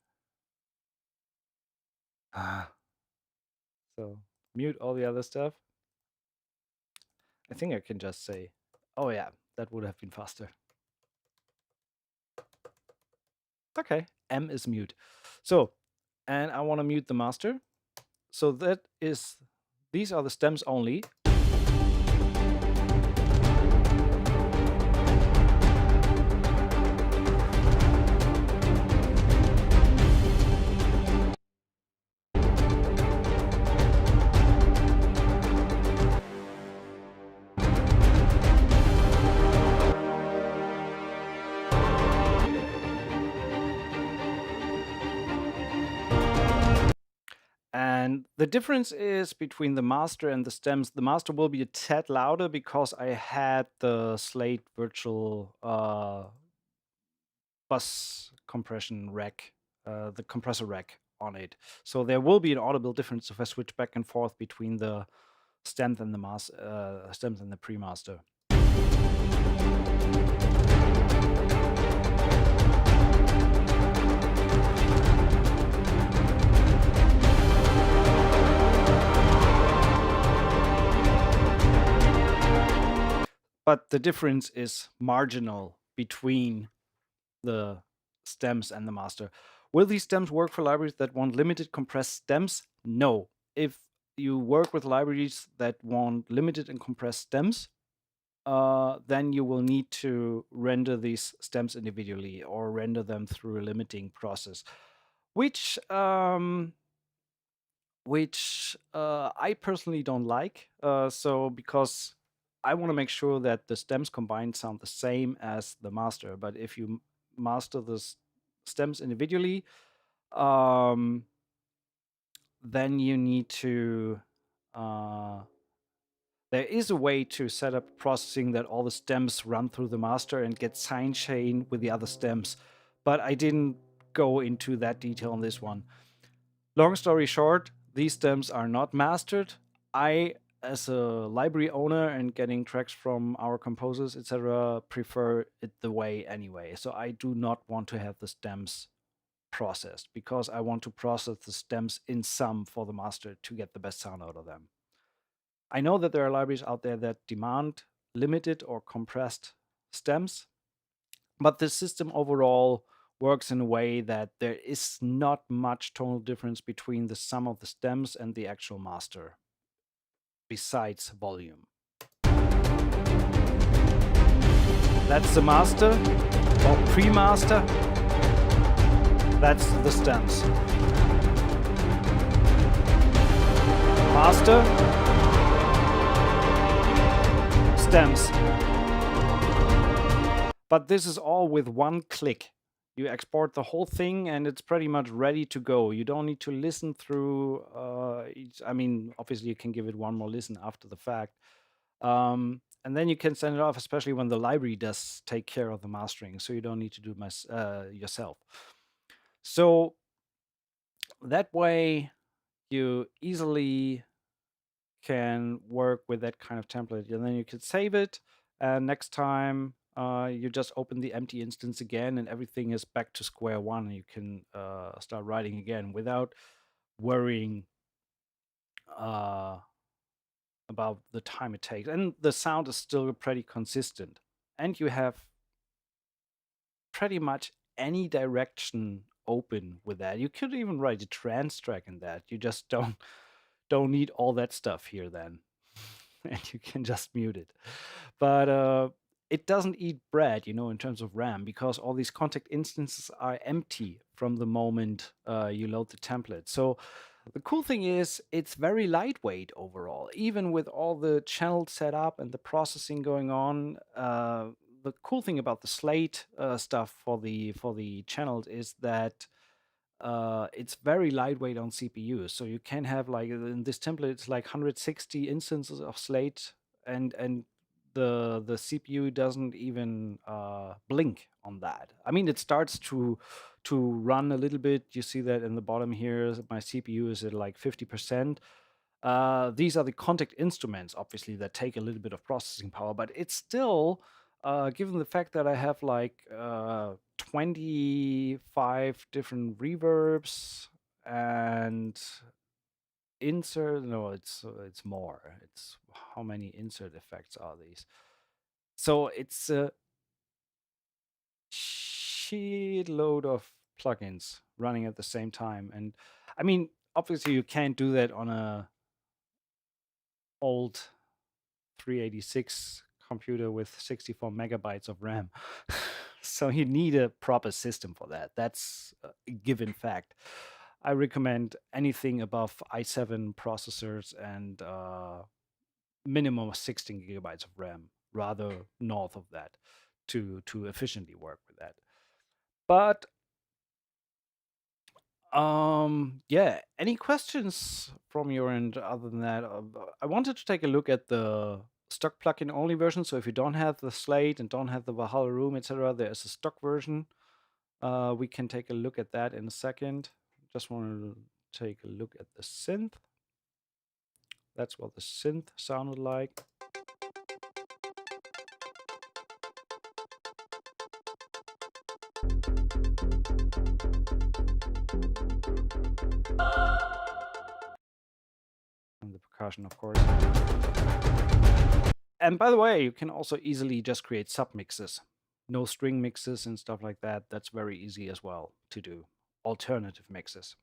So mute all the other stuff. I think I can just say, oh yeah, that would have been faster. Okay, M is mute. So, and I want to mute the master. So these are the stems only. And the difference is between the master and the stems. The master will be a tad louder because I had the Slate virtual bus compression rack, the compressor rack on it. So there will be an audible difference if I switch back and forth between the stems and the stems and the pre-master. But the difference is marginal between the stems and the master. Will these stems work for libraries that want limited compressed stems? No. If you work with libraries that want limited and compressed stems, then you will need to render these stems individually or render them through a limiting process, which I personally don't like. So because I want to make sure that the stems combined sound the same as the master. But if you master the stems individually, then you need to. There is a way to set up processing that all the stems run through the master and get sidechain with the other stems, but I didn't go into that detail on this one. Long story short, these stems are not mastered. I, as a library owner and getting tracks from our composers, etc., prefer it the way anyway. So I do not want to have the stems processed because I want to process the stems in sum for the master to get the best sound out of them. I know that there are libraries out there that demand limited or compressed stems, but the system overall works in a way that there is not much tonal difference between the sum of the stems and the actual master, besides volume. That's the master or pre-master. That's the stems. Master, stems. But this is all with one click. You export the whole thing and it's pretty much ready to go. You don't need to listen through each. I mean, obviously you can give it one more listen after the fact. And then you can send it off, especially when the library does take care of the mastering. So you don't need to do it yourself. So that way you easily can work with that kind of template. And then you can save it. And next time you just open the empty instance again and everything is back to square one. And you can start writing again without worrying about the time it takes. And the sound is still pretty consistent. And you have pretty much any direction open with that. You could even write a trance track in that. You just don't need all that stuff here then. And you can just mute it. But it doesn't eat bread, in terms of RAM, because all these contact instances are empty from the moment you load the template. So the cool thing is it's very lightweight overall, even with all the channels set up and the processing going on. The cool thing about the Slate stuff for the channels is that it's very lightweight on CPU. So you can have, like, in this template, it's like 160 instances of Slate, and the CPU doesn't even blink on that. I mean, it starts to run a little bit. You see that in the bottom here. My CPU is at like 50%. These are the contact instruments, obviously, that take a little bit of processing power, but it's still, given the fact that I have like 25 different reverbs and it's more. It's how many insert effects are these? So it's a shitload of plugins running at the same time. And I mean, obviously you can't do that on a old 386 computer with 64 megabytes of RAM. So you need a proper system for that. That's a given fact. I recommend anything above i7 processors and minimum of 16 gigabytes of RAM, rather north of that, to efficiently work with that. But yeah, any questions from your end other than that? I wanted to take a look at the stock plugin only version. So if you don't have the Slate and don't have the Valhalla Room, etc., there is a stock version. We can take a look at that in a second. Just wanted to take a look at the synth. That's what the synth sounded like. And the percussion, of course. And by the way, you can also easily just create submixes. No string mixes and stuff like that. That's very easy as well to do. Alternative mixes.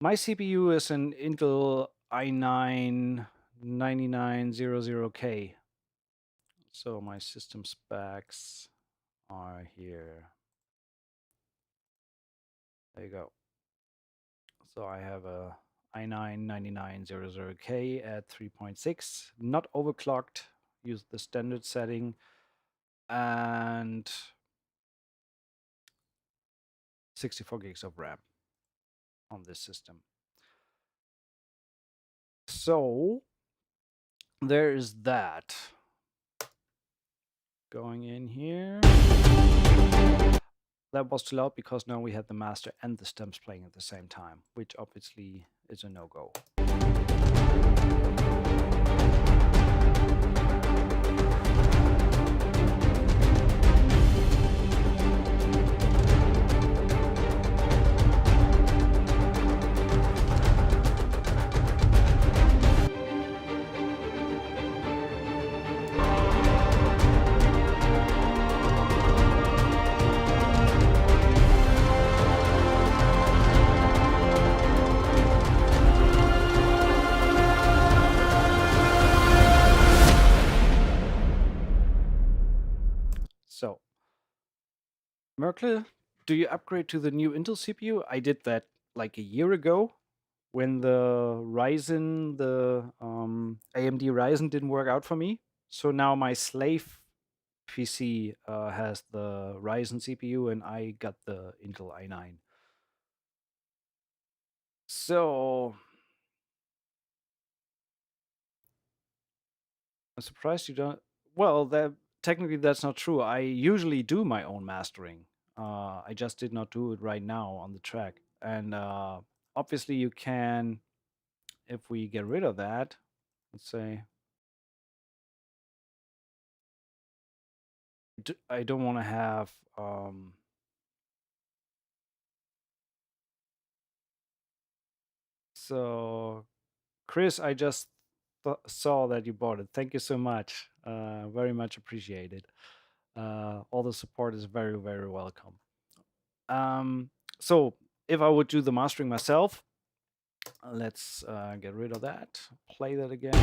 My CPU is an Intel i9 9900K. So my system specs are here. There you go. So I have a i9 9900K at 3.6, not overclocked, use the standard setting, and 64 gigs of RAM on this system. So there is that. Going in here. That was too loud because now we had the master and the stems playing at the same time, which obviously is a no-go. Merkle, do you upgrade to the new Intel CPU? I did that like a year ago when the Ryzen, the AMD Ryzen didn't work out for me. So now my slave PC has the Ryzen CPU and I got the Intel i9. So I'm surprised you don't. Well, technically that's not true. I usually do my own mastering. I just did not do it right now on the track. And obviously you can, if we get rid of that, let's say, I don't want to have, so Chris, I just saw that you bought it. Thank you so much. Very much appreciated. All the support is very, very welcome. So if I would do the mastering myself, let's get rid of that. Play that again.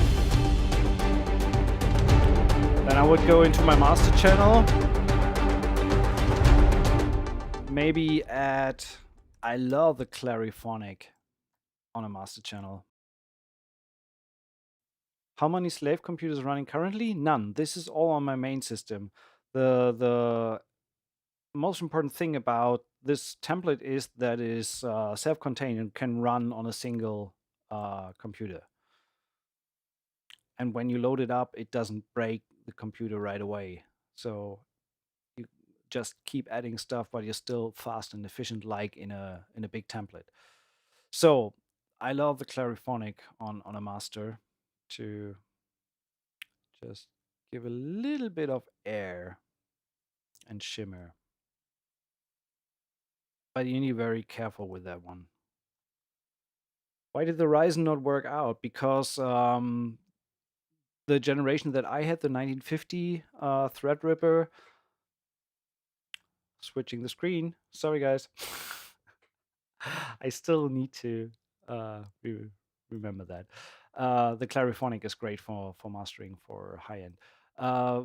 Then I would go into my master channel. Maybe add, I love the clariphonic on a master channel. How many slave computers running currently? None. This is all on my main system. The most important thing about this template is that it is self-contained and can run on a single computer. And when you load it up, it doesn't break the computer right away. So you just keep adding stuff, but you're still fast and efficient, like in a big template. So I love the clariphonic on a master to just give a little bit of air and shimmer. But you need to be very careful with that one. Why did the Ryzen not work out? Because the generation that I had, the 1950 Threadripper, switching the screen. Sorry, guys. I still need to remember that. The Clariphonic is great for mastering for high end.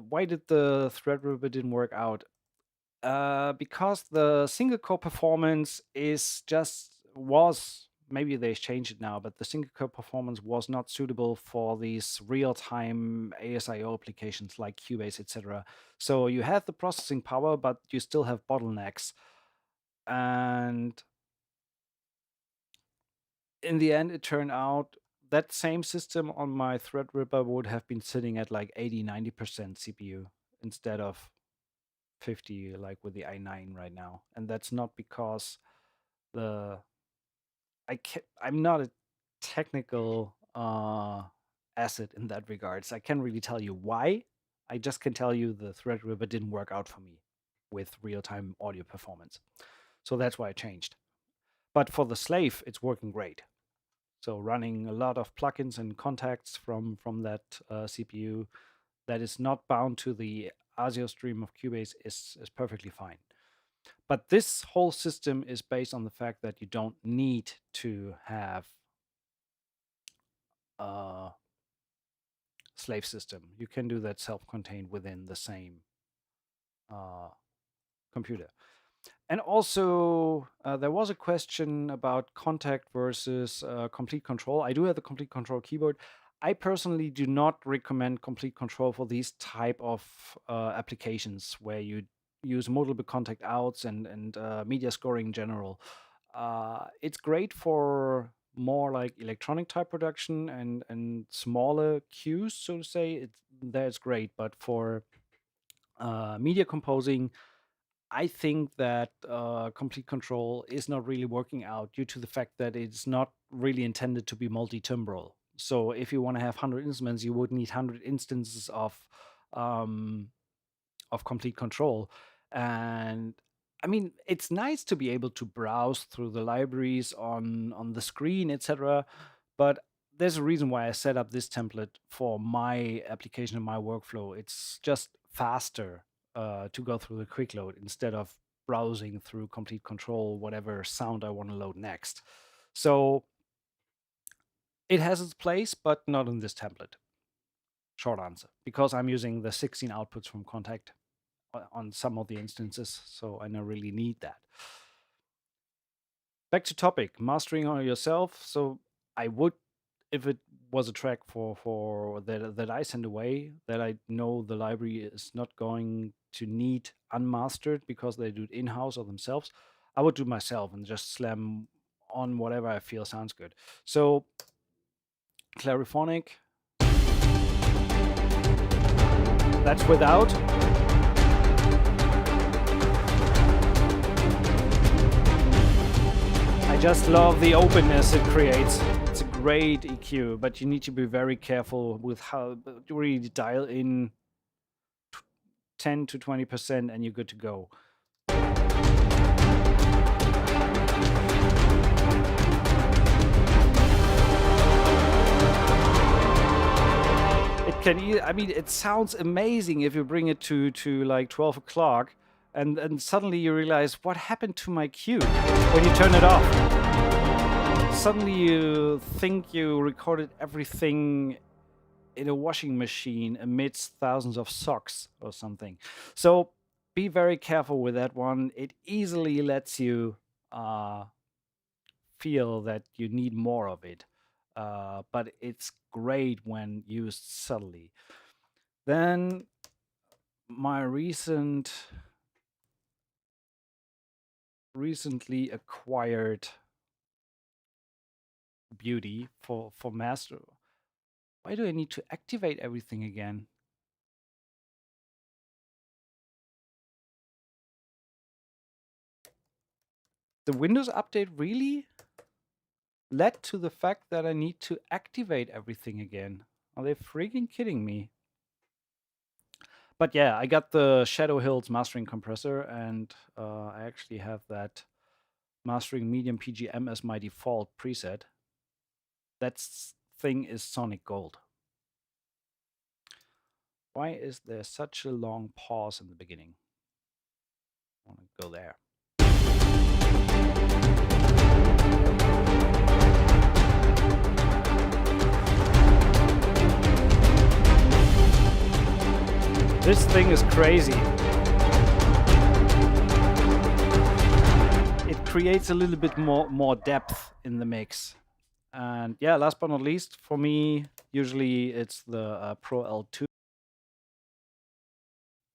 Why did the Threadripper didn't work out? Because the single core performance was maybe they changed it now, but the single core performance was not suitable for these real-time ASIO applications like Cubase, etc. So you have the processing power, but you still have bottlenecks. And in the end, it turned out that same system on my Threadripper would have been sitting at like 80-90% CPU instead of 50 like with the i9 right now. And that's not because I'm not a technical asset in that regards. I can't really tell you why. I just can tell you the Threadripper didn't work out for me with real-time audio performance. So that's why I changed. But for the slave, it's working great. So running a lot of plugins and contacts from that CPU that is not bound to the ASIO stream of Cubase is perfectly fine. But this whole system is based on the fact that you don't need to have a slave system. You can do that self-contained within the same computer. And also, there was a question about contact versus complete control. I do have the complete control keyboard. I personally do not recommend complete control for these type of applications where you use multiple contact outs and media scoring in general. It's great for more like electronic type production and smaller cues, so to say. That's great, but for media composing, I think that complete control is not really working out due to the fact that it's not really intended to be multi-timbral. So if you want to have 100 instruments, you would need 100 instances of complete control. And I mean, it's nice to be able to browse through the libraries on the screen, etc. But there's a reason why I set up this template for my application and my workflow. It's just faster to go through the quick load instead of browsing through complete control, whatever sound I want to load next. So it has its place, but not in this template. Short answer, because I'm using the 16 outputs from Contact on some of the instances, so I don't really need that. Back to topic, mastering on yourself. So I would, if it was a track for that I send away, that I know the library is not going to need unmastered because they do it in-house or themselves, I would do myself and just slam on whatever I feel sounds good. So Clariphonic, that's without. I just love the openness it creates. It's a great EQ, but you need to be very careful with how you really dial in 10 to 20% and you're good to go. It can, I mean, it sounds amazing if you bring it to like 12 o'clock and suddenly you realize what happened to my cue when you turn it off. Suddenly you think you recorded everything in a washing machine amidst thousands of socks or something. So be very careful with that one. It easily lets you feel that you need more of it, but it's great when used subtly. Then my recently acquired beauty for master. Why do I need to activate everything again? The Windows update really led to the fact that I need to activate everything again. Are they freaking kidding me? But yeah, I got the Shadow Hills mastering compressor, and I actually have that mastering medium PGM as my default preset. That thing is Sonic Gold. Why is there such a long pause in the beginning? I want to go there. This thing is crazy. It creates a little bit more depth in the mix. And yeah, last but not least, for me, usually it's the Pro L2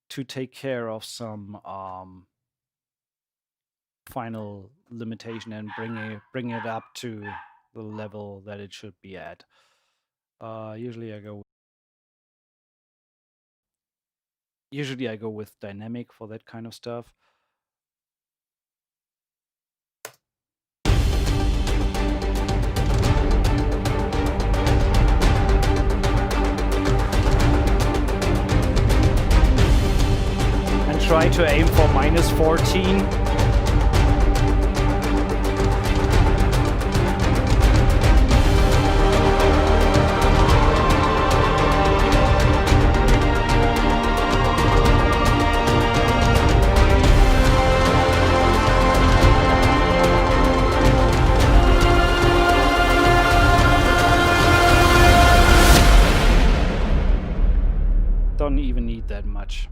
to take care of some final limitation and bring it up to the level that it should be at. Usually I go with dynamic for that kind of stuff. And try to aim for -14. Don't even need that much.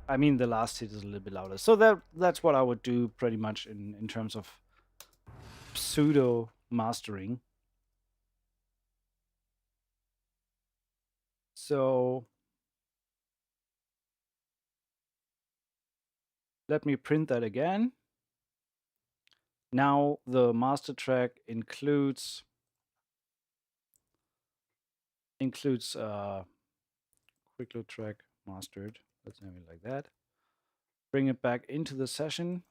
I mean, the last hit is a little bit louder. So that's what I would do pretty much in terms of pseudo mastering. So let me print that again. Now the master track includes QuickLoad track mastered. Let's name it like that. Bring it back into the session.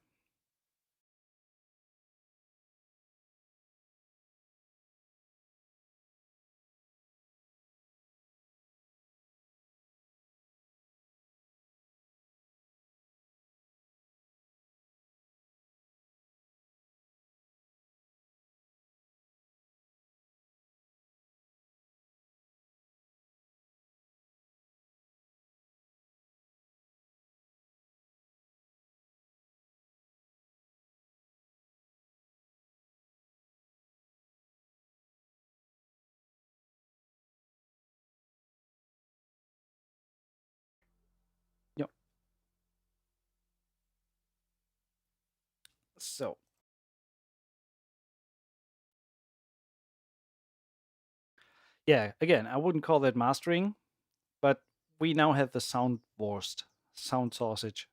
So yeah, again, I wouldn't call that mastering, but we now have the sound wurst, sound sausage.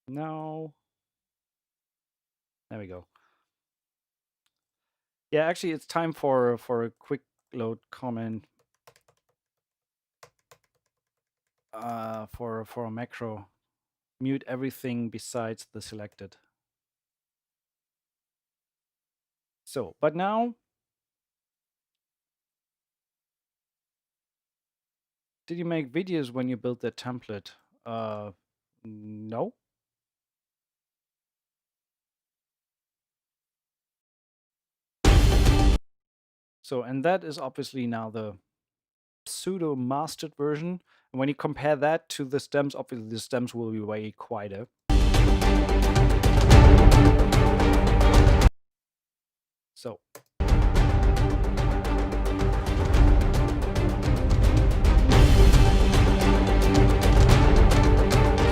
Now, there we go. Yeah, actually, it's time for a quick load comment for a macro. Mute everything besides the selected. So, but now, did you make videos when you built that template? No. So, and that is obviously now the pseudo mastered version. And when you compare that to the stems, obviously the stems will be way quieter. So.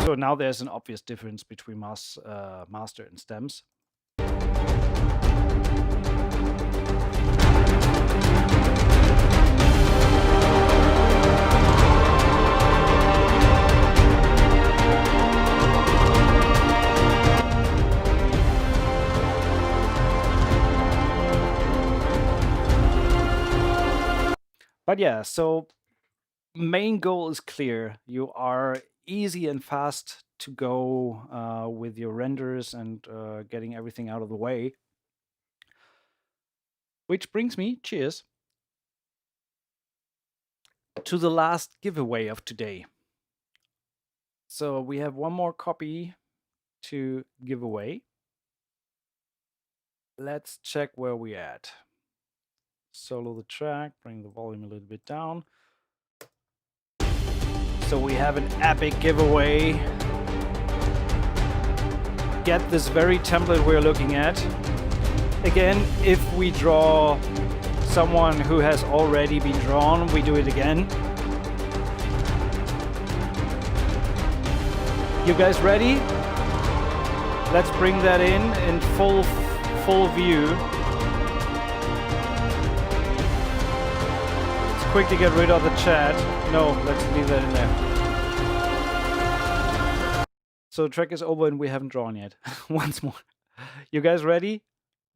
So now there's an obvious difference between master and stems. But yeah, so main goal is clear. You are easy and fast to go with your renders and getting everything out of the way. Which brings me, cheers, to the last giveaway of today. So we have one more copy to give away. Let's check where we're at. Solo the track, bring the volume a little bit down. So we have an epic giveaway. Get this very template we're looking at. Again, if we draw someone who has already been drawn, we do it again. You guys ready? Let's bring that in full view. Let's quickly get rid of the chat. No, let's leave that in there. So the track is over and we haven't drawn yet. Once more. You guys ready?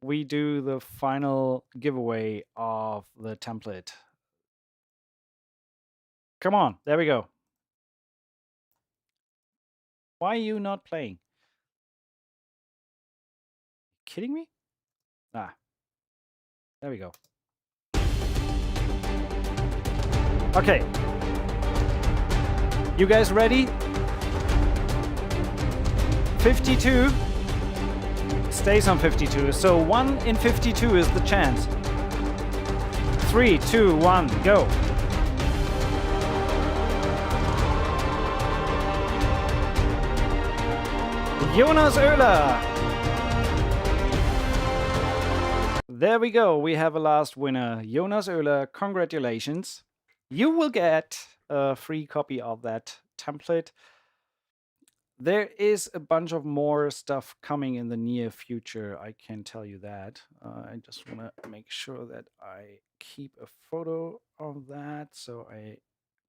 We do the final giveaway of the template. Come on, there we go. Why are you not playing? Kidding me? Ah, there we go. Okay. You guys ready? 52 stays on 52. So 1 in 52 is the chance. 3, 2, 1, go. Jonas Oehler. There we go. We have a last winner. Jonas Oehler, congratulations. You will get a free copy of that template. There is a bunch of more stuff coming in the near future, I can tell you that. I just want to make sure that I keep a photo of that so I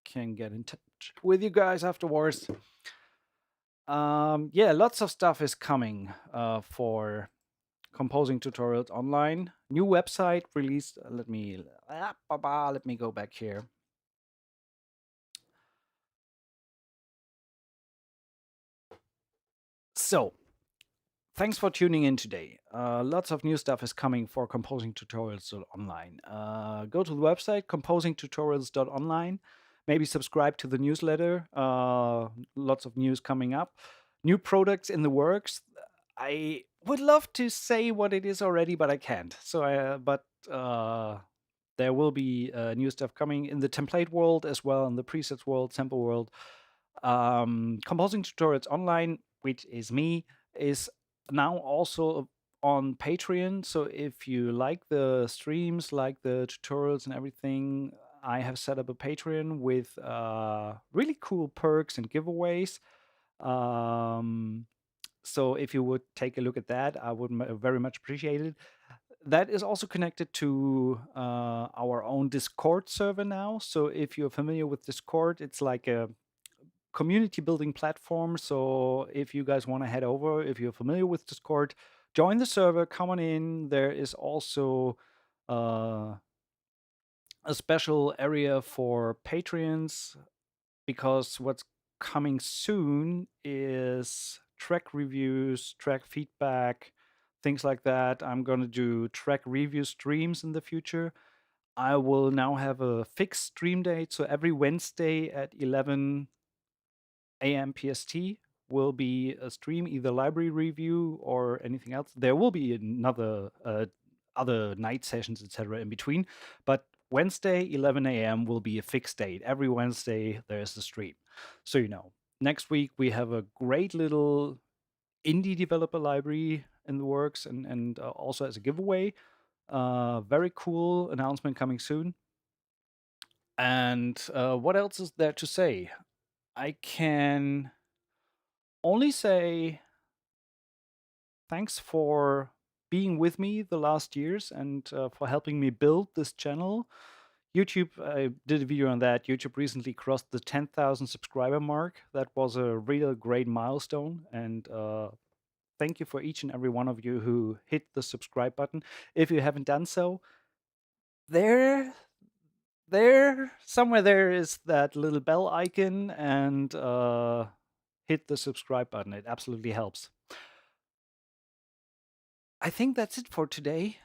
can get in touch with you guys afterwards. Yeah, lots of stuff is coming for composing tutorials online. New website released. Let me go back here. So, thanks for tuning in today. Lots of new stuff is coming for composing tutorials online. Go to the website composingtutorials.online. Maybe subscribe to the newsletter. Lots of news coming up. New products in the works. I would love to say what it is already, but I can't. So, there will be new stuff coming in the template world as well, in the presets world, sample world. Composing tutorials online, which is me, is now also on Patreon. So if you like the streams, like the tutorials and everything, I have set up a Patreon with really cool perks and giveaways. So if you would take a look at that, I would very much appreciate it. That is also connected to our own Discord server now. So if you're familiar with Discord, it's like a community building platform. So if you guys want to head over, if you're familiar with Discord, join the server, come on in. There is also a special area for Patreons, because what's coming soon is track reviews, track feedback, things like that. I'm going to do track review streams in the future. I will now have a fixed stream date. So every Wednesday at 11 a.m. PST will be a stream, either library review or anything else. There will be another other night sessions, etc. in between, but Wednesday 11 a.m. will be a fixed date. Every Wednesday there's a stream. So you know, next week we have a great little indie developer library in the works, and also as a giveaway. Very cool announcement coming soon. And what else is there to say? I can only say thanks for being with me the last years, and for helping me build this channel. YouTube, I did a video on that. YouTube recently crossed the 10,000 subscriber mark. That was a real great milestone, and thank you for each and every one of you who hit the subscribe button. If you haven't done so, there somewhere there is that little bell icon, and hit the subscribe button. It absolutely helps. I think that's it for today.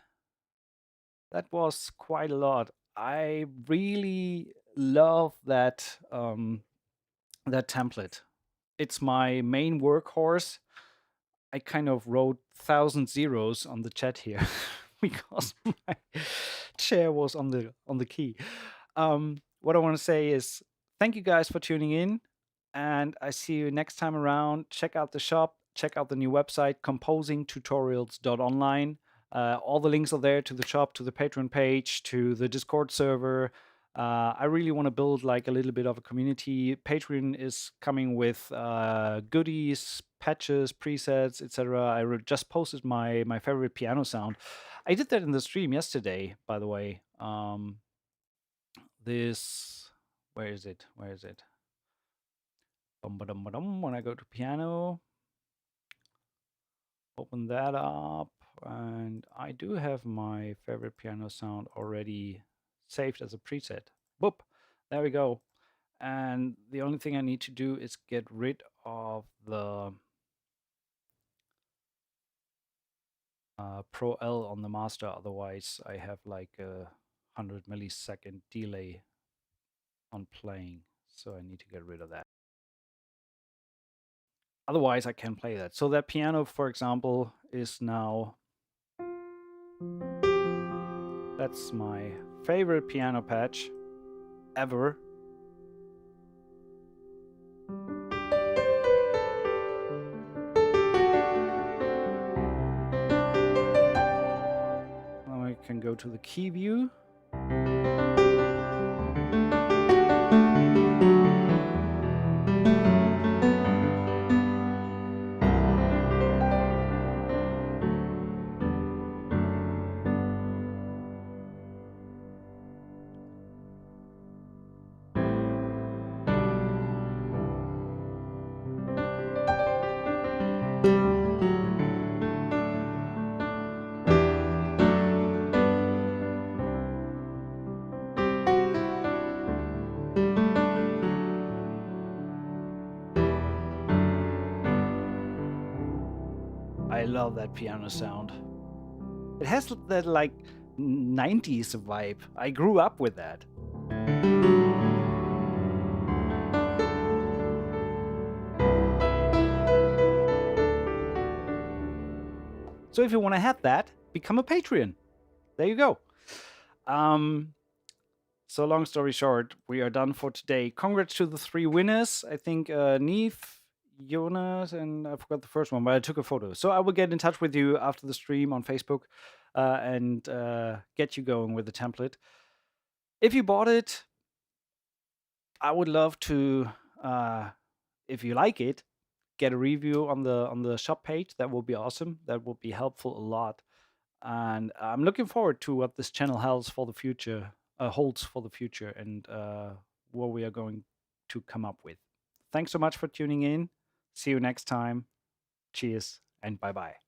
That was quite a lot. I really love that that template. It's my main workhorse. I kind of wrote 1,000 zeros on the chat here because my chair was on the key. What I want to say is thank you guys for tuning in, and I see you next time around. Check out the shop, check out the new website, composingtutorials.online. All the links are there to the shop, to the Patreon page, to the Discord server. I really want to build like a little bit of a community. Patreon is coming with goodies, patches, presets, etc. I just posted my favorite piano sound. I did that in the stream yesterday, by the way. This, where is it? Where is it? When I go to piano, open that up, and I do have my favorite piano sound already saved as a preset. Boop, there we go. And the only thing I need to do is get rid of the Pro L on the master. Otherwise, I have like a 100 millisecond delay on playing. So I need to get rid of that. Otherwise, I can play that. So that piano, for example, is now... That's my favorite piano patch ever. Now I can go to the key view. I love that piano sound. It has that like 90s vibe. I grew up with that. So if you want to have that, become a Patreon. There you go. So long story short, we are done for today. Congrats to the 3 winners. I think Neve, Jonas, and I forgot the first one, but I took a photo. So I will get in touch with you after the stream on Facebook and get you going with the template. If you bought it, I would love to, if you like it, get a review on the shop page. That will be awesome. That will be helpful a lot. And I'm looking forward to what this channel holds for the future, and what we are going to come up with. Thanks so much for tuning in. See you next time. Cheers and bye bye.